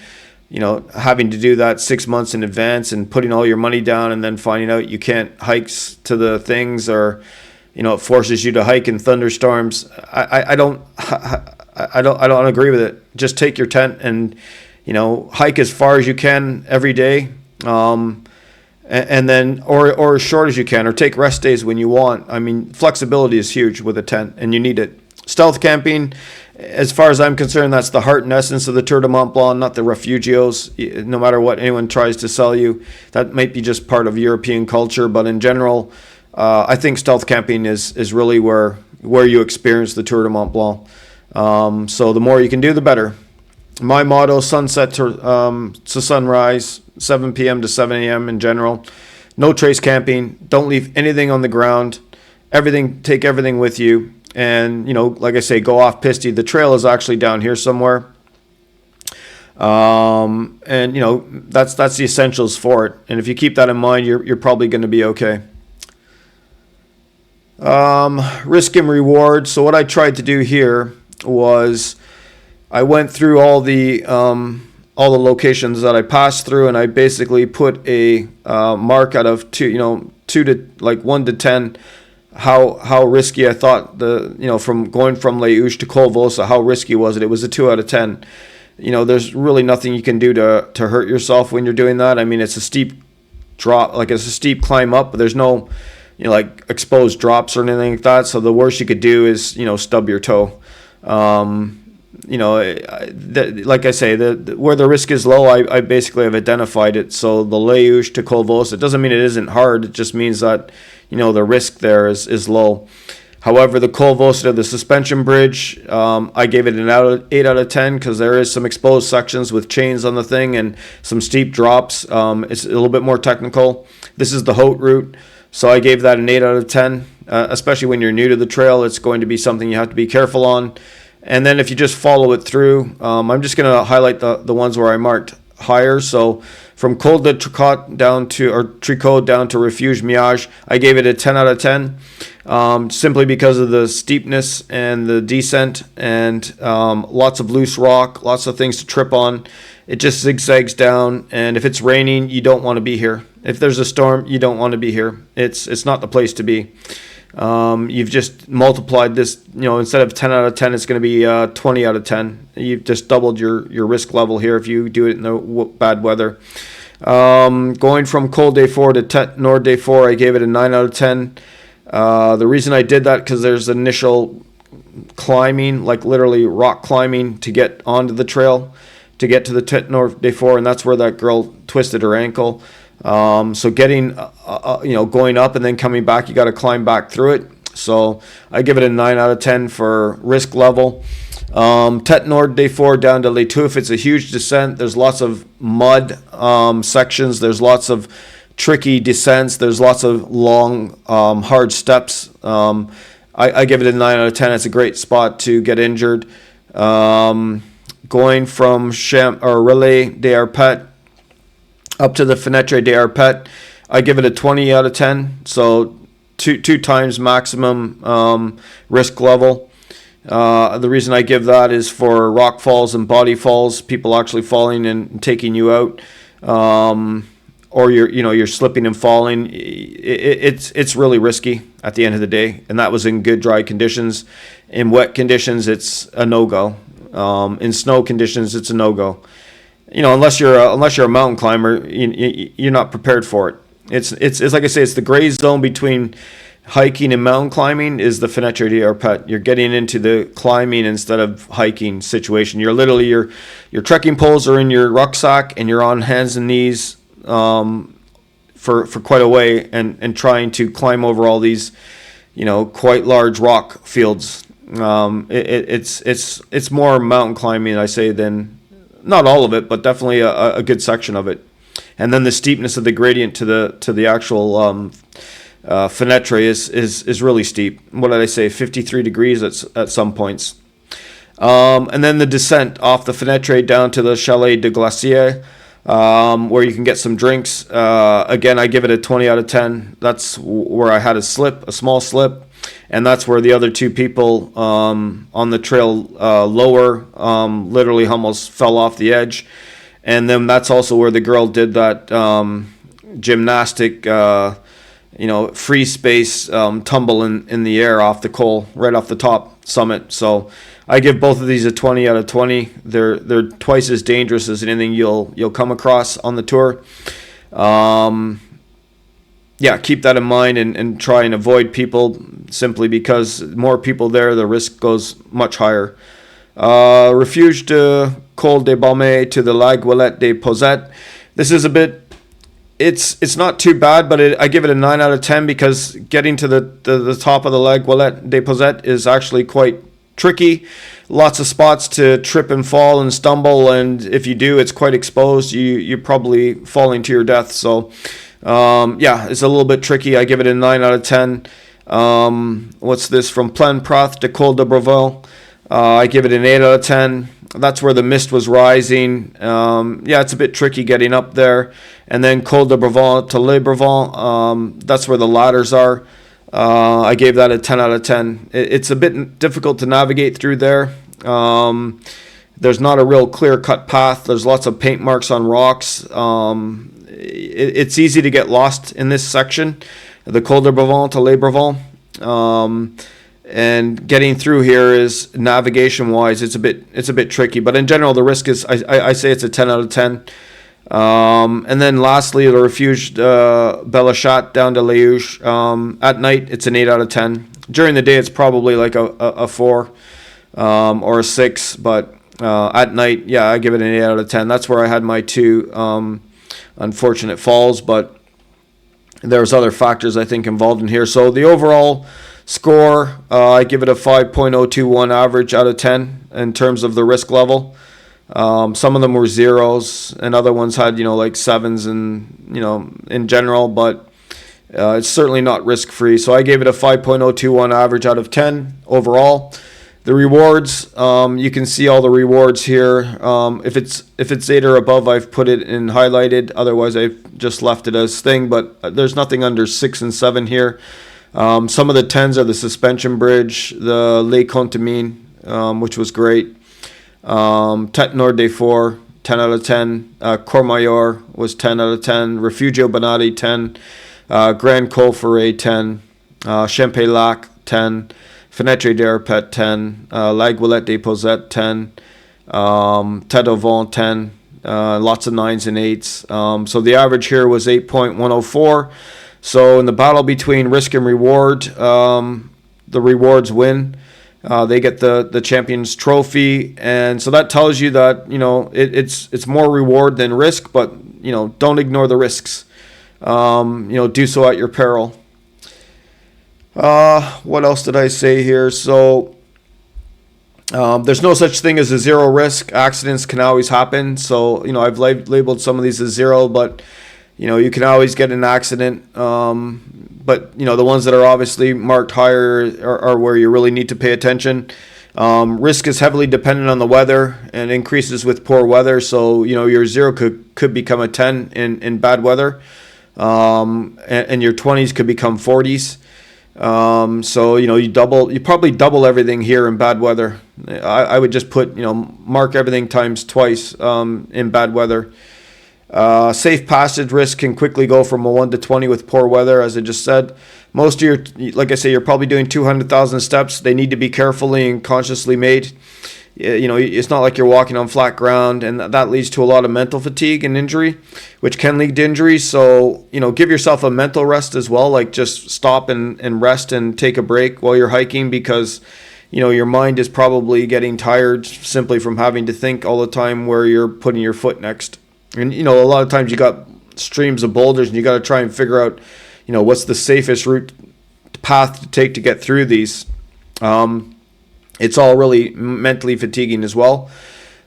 having to do that 6 months in advance and putting all your money down and then finding out you can't hike to the things, or it forces you to hike in thunderstorms. I don't agree with it. Just take your tent and hike as far as you can every day, and then or as short as you can, or take rest days when you want. I mean, flexibility is huge with a tent, and you need it. Stealth camping, as far as I'm concerned, that's the heart and essence of the Tour du Mont Blanc, not the refugios. No matter what anyone tries to sell you, that might be just part of European culture. But in general, I think stealth camping is really where you experience the Tour du Mont Blanc. So the more you can do, the better. My motto: sunset to sunrise, 7 p.m. to 7 a.m. in general. No trace camping. Don't leave anything on the ground. Take everything with you. And, like I say, go off piste. The trail is actually down here somewhere. And, that's the essentials for it. And if you keep that in mind, you're probably going to be okay. Risk and reward. So what I tried to do here was I went through all the locations that I passed through, and I basically put a mark out of 2 to 1 to 10. How risky I thought from going from Les Houches to Col Vausse, how risky was it? It was a 2 out of 10. There's really nothing you can do to hurt yourself when you're doing that. I mean, it's a steep drop, like it's a steep climb up, but there's no, like exposed drops or anything like that. So the worst you could do is, stub your toe. Like I say, where the risk is low, I basically have identified it. So the Les Houches to Col Vausse, it doesn't mean it isn't hard. It just means that, the risk there is low. However, the Col Vausse to the suspension bridge, I gave it an 8 out of 10 because there is some exposed sections with chains on the thing and some steep drops. It's a little bit more technical. This is the Haute route, so I gave that an 8 out of 10. Especially when you're new to the trail, it's going to be something you have to be careful on. And then if you just follow it through, I'm just going to highlight the ones where I marked higher. So from Col de Tricot down to Refuge Miage, I gave it a 10 out of 10, simply because of the steepness and the descent, and lots of loose rock, lots of things to trip on. It just zigzags down, and if it's raining, you don't want to be here. If there's a storm, you don't want to be here. It's not the place to be. You've just multiplied this, instead of 10 out of 10, it's going to be 20 out of 10. You've just doubled your risk level here if you do it in the bad weather. Going from Col des Forts to Tête Nord des Forts, I gave it a 9 out of 10. The reason I did that, because there's initial climbing, like literally rock climbing to get onto the trail, to get to the Tête Nord des Forts, and that's where that girl twisted her ankle. So getting, going up and then coming back, you got to climb back through it. So I give it a 9 out of 10 for risk level. Tête Nord des Forts down to Les Touffes, it's a huge descent. There's lots of mud sections. There's lots of tricky descents. There's lots of long, hard steps. I give it a 9 out of 10. It's a great spot to get injured. Going from Relais des Arpets up to the Fenêtre des Arpets, I give it a 20 out of 10. So two times maximum risk level. The reason I give that is for rock falls and body falls, people actually falling and taking you out, or you're slipping and falling. It's really risky at the end of the day, and that was in good dry conditions. In wet conditions, it's a no-go. In snow conditions, it's a no-go. Unless you're a mountain climber, you're not prepared for it. It's like I say, it's the gray zone between hiking and mountain climbing is the Fenêtre d'Arpet. You're getting into the climbing instead of hiking situation. You're literally your trekking poles are in your rucksack and you're on hands and knees for quite a way and trying to climb over all these quite large rock fields. It's more mountain climbing, I say, than not all of it, but definitely a good section of it. And then the steepness of the gradient to the actual Fenêtre is really steep. What did I say? 53 degrees at some points. And then the descent off the Fenêtre down to the Chalet de Glacier, where you can get some drinks. Again, I give it a 20 out of 10. That's where I had a small slip, and that's where the other two people on the trail lower literally almost fell off the edge. And then that's also where the girl did that gymnastic free space tumble in the air off the col, right off the top summit. So I give both of these a 20 out of 20. They're twice as dangerous as anything you'll come across on the tour. Keep that in mind and try and avoid people, simply because more people there, the risk goes much higher. Refuge de Col des Baumes to the La Guillette des Posettes. This is a bit. It's not too bad, but I give it a 9 out of 10 because getting to the top of the La Guillette des Posettes is actually quite tricky. Lots of spots to trip and fall and stumble, and if you do, it's quite exposed. You're probably falling to your death. So, it's a little bit tricky. I give it a 9 out of 10. What's this? From Plaine-Prat to Col de Breville. I give it an 8 out of 10. That's where the mist was rising. It's a bit tricky getting up there. And then Col de Breville to Le Breville, that's where the ladders are. I gave that a 10 out of 10. It's a bit difficult to navigate through there. There's not a real clear-cut path. There's lots of paint marks on rocks. It's easy to get lost in this section, the Col de Breville to Le Breville. And getting through here is, navigation-wise, it's a bit tricky. But in general, the risk is, I say it's a 10 out of 10. And then lastly, the Refuge Bellechat down to Leuge. At night, it's an 8 out of 10. During the day, it's probably like a 4 or a 6. But at night, I give it an 8 out of 10. That's where I had my two unfortunate falls. But there's other factors, I think, involved in here. So the overall score, I give it a 5.021 average out of 10 in terms of the risk level. Some of them were zeros, and other ones had like sevens, and in general, but it's certainly not risk free. So I gave it a 5.021 average out of 10 overall. The rewards, you can see all the rewards here. If it's 8 or above, I've put it in highlighted. Otherwise, I've just left it as thing. But there's nothing under 6 and 7 here. Some of the 10s are the suspension bridge, the Les Contamines, which was great. Tête Nord des Fours, 10 out of 10. Courmayeur was 10 out of 10. Refugio Bonatti, 10. Grand Col Ferret, 10. Champex-Lac, 10. Fenêtre d'Arpet, 10. La Guillette des Posettes, 10. Tête au Vent, 10. Lots of 9s and 8s. So the average here was 8.104. So in the battle between risk and reward, the rewards win. They get the champion's trophy, and so that tells you that it's more reward than risk. But don't ignore the risks. Do so at your peril. What else did I say here? So there's no such thing as a zero risk. Accidents can always happen. So I've labeled some of these as zero, but you can always get an accident. But the ones that are obviously marked higher are where you really need to pay attention. Risk is heavily dependent on the weather and increases with poor weather. So your zero could become a 10 in bad weather. and your 20s could become 40s. So you probably double everything here in bad weather. I would just put, mark everything times twice in bad weather. Safe passage risk can quickly go from a 1 to 20 with poor weather, as I just said. Most of like I say, you're probably doing 200,000 steps. They need to be carefully and consciously made. It's not like you're walking on flat ground, and that leads to a lot of mental fatigue and injury, which can lead to injuries. So, give yourself a mental rest as well, like just stop and rest and take a break while you're hiking, because, your mind is probably getting tired simply from having to think all the time where you're putting your foot next. And, a lot of times you got streams of boulders and you got to try and figure out, what's the safest path to take to get through these. It's all really mentally fatiguing as well.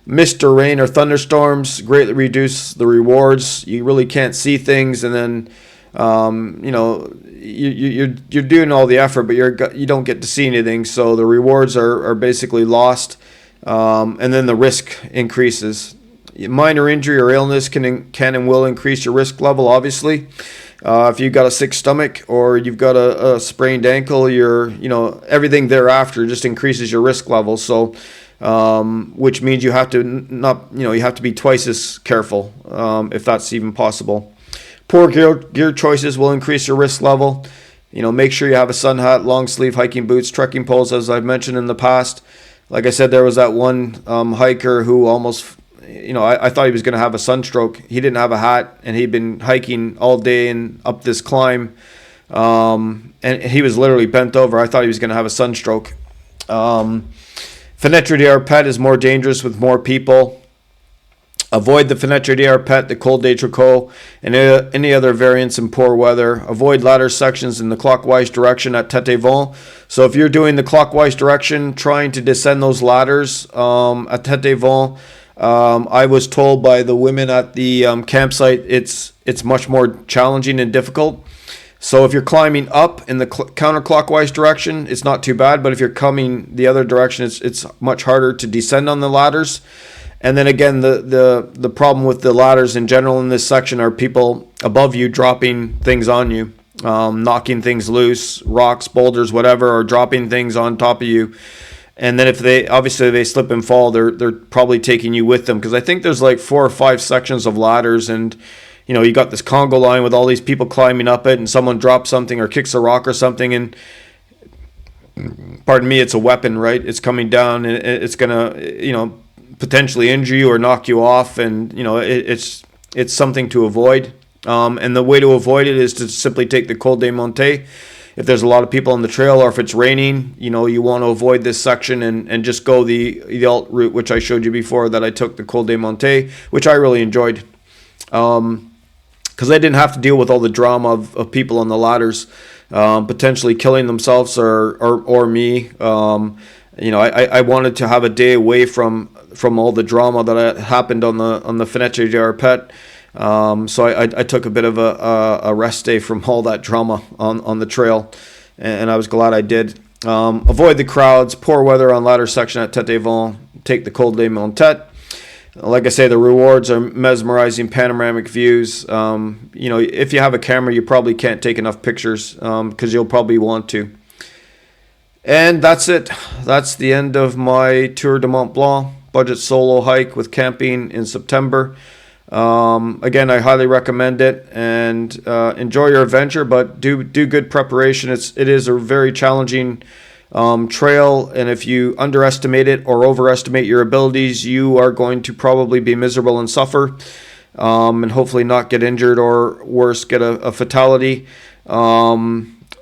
Mist or rain or thunderstorms greatly reduce the rewards. You really can't see things, and then you're doing all the effort, but you don't get to see anything. So the rewards are basically lost, and then the risk increases. Minor injury or illness can and will increase your risk level, obviously. If you've got a sick stomach or you've got a sprained ankle, everything thereafter just increases your risk level. So, which means you have to you have to be twice as careful, if that's even possible. Poor gear choices will increase your risk level. Make sure you have a sun hat, long sleeve hiking boots, trekking poles, as I've mentioned in the past. Like I said, there was that one hiker who almost, I thought he was going to have a sunstroke. He didn't have a hat, and he'd been hiking all day and up this climb, and he was literally bent over. I thought he was going to have a sunstroke. Fenêtre d'Arpet is more dangerous with more people. Avoid the Fenêtre d'Arpet, the Col de Tricot, and any other variants in poor weather. Avoid ladder sections in the clockwise direction at Tête Vent. So if you're doing the clockwise direction, trying to descend those ladders at Tête Vent, I was told by the women at the campsite it's much more challenging and difficult. So if you're climbing up in the counterclockwise direction, it's not too bad. But if you're coming the other direction, it's much harder to descend on the ladders. And then again, the problem with the ladders in general in this section are people above you dropping things on you, knocking things loose, rocks, boulders, whatever, or dropping things on top of you. And then if they slip and fall, they're probably taking you with them, because I think there's like 4 or 5 sections of ladders, and you got this Congo line with all these people climbing up it, and someone drops something or kicks a rock or something, and pardon me, it's a weapon, right? It's coming down, and it's gonna potentially injure you or knock you off, and it's something to avoid. And the way to avoid it is to simply take the Col de Monte. If there's a lot of people on the trail, or if it's raining, you want to avoid this section and just go the alt route, which I showed you before, that I took the Col de Monte, which I really enjoyed. Because I didn't have to deal with all the drama of people on the ladders potentially killing themselves or me. I wanted to have a day away from all the drama that happened on the Fenêtre d'Arpet. So I took a bit of a rest day from all that drama on the trail, and I was glad I did. Avoid the crowds, poor weather on ladder section at Tête Vent, take the Col de Montet. Like I say, the rewards are mesmerizing panoramic views. If you have a camera, you probably can't take enough pictures, because you'll probably want to. And that's it. That's the end of my Tour du Mont Blanc budget solo hike with camping in September. Again, I highly recommend it, and enjoy your adventure, but do good preparation. It is a very challenging trail, and if you underestimate it or overestimate your abilities, you are going to probably be miserable and suffer, and hopefully not get injured, or worse, get a fatality.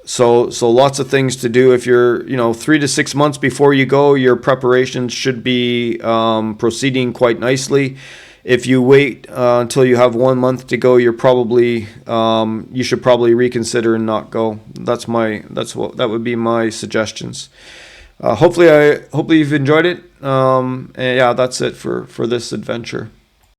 So lots of things to do. If you're 3 to 6 months before you go, your preparations should be proceeding quite nicely. If you wait until you have 1 month to go, you're probably you should probably reconsider and not go. That would be my suggestions. Hopefully you've enjoyed it. And yeah, that's it for this adventure.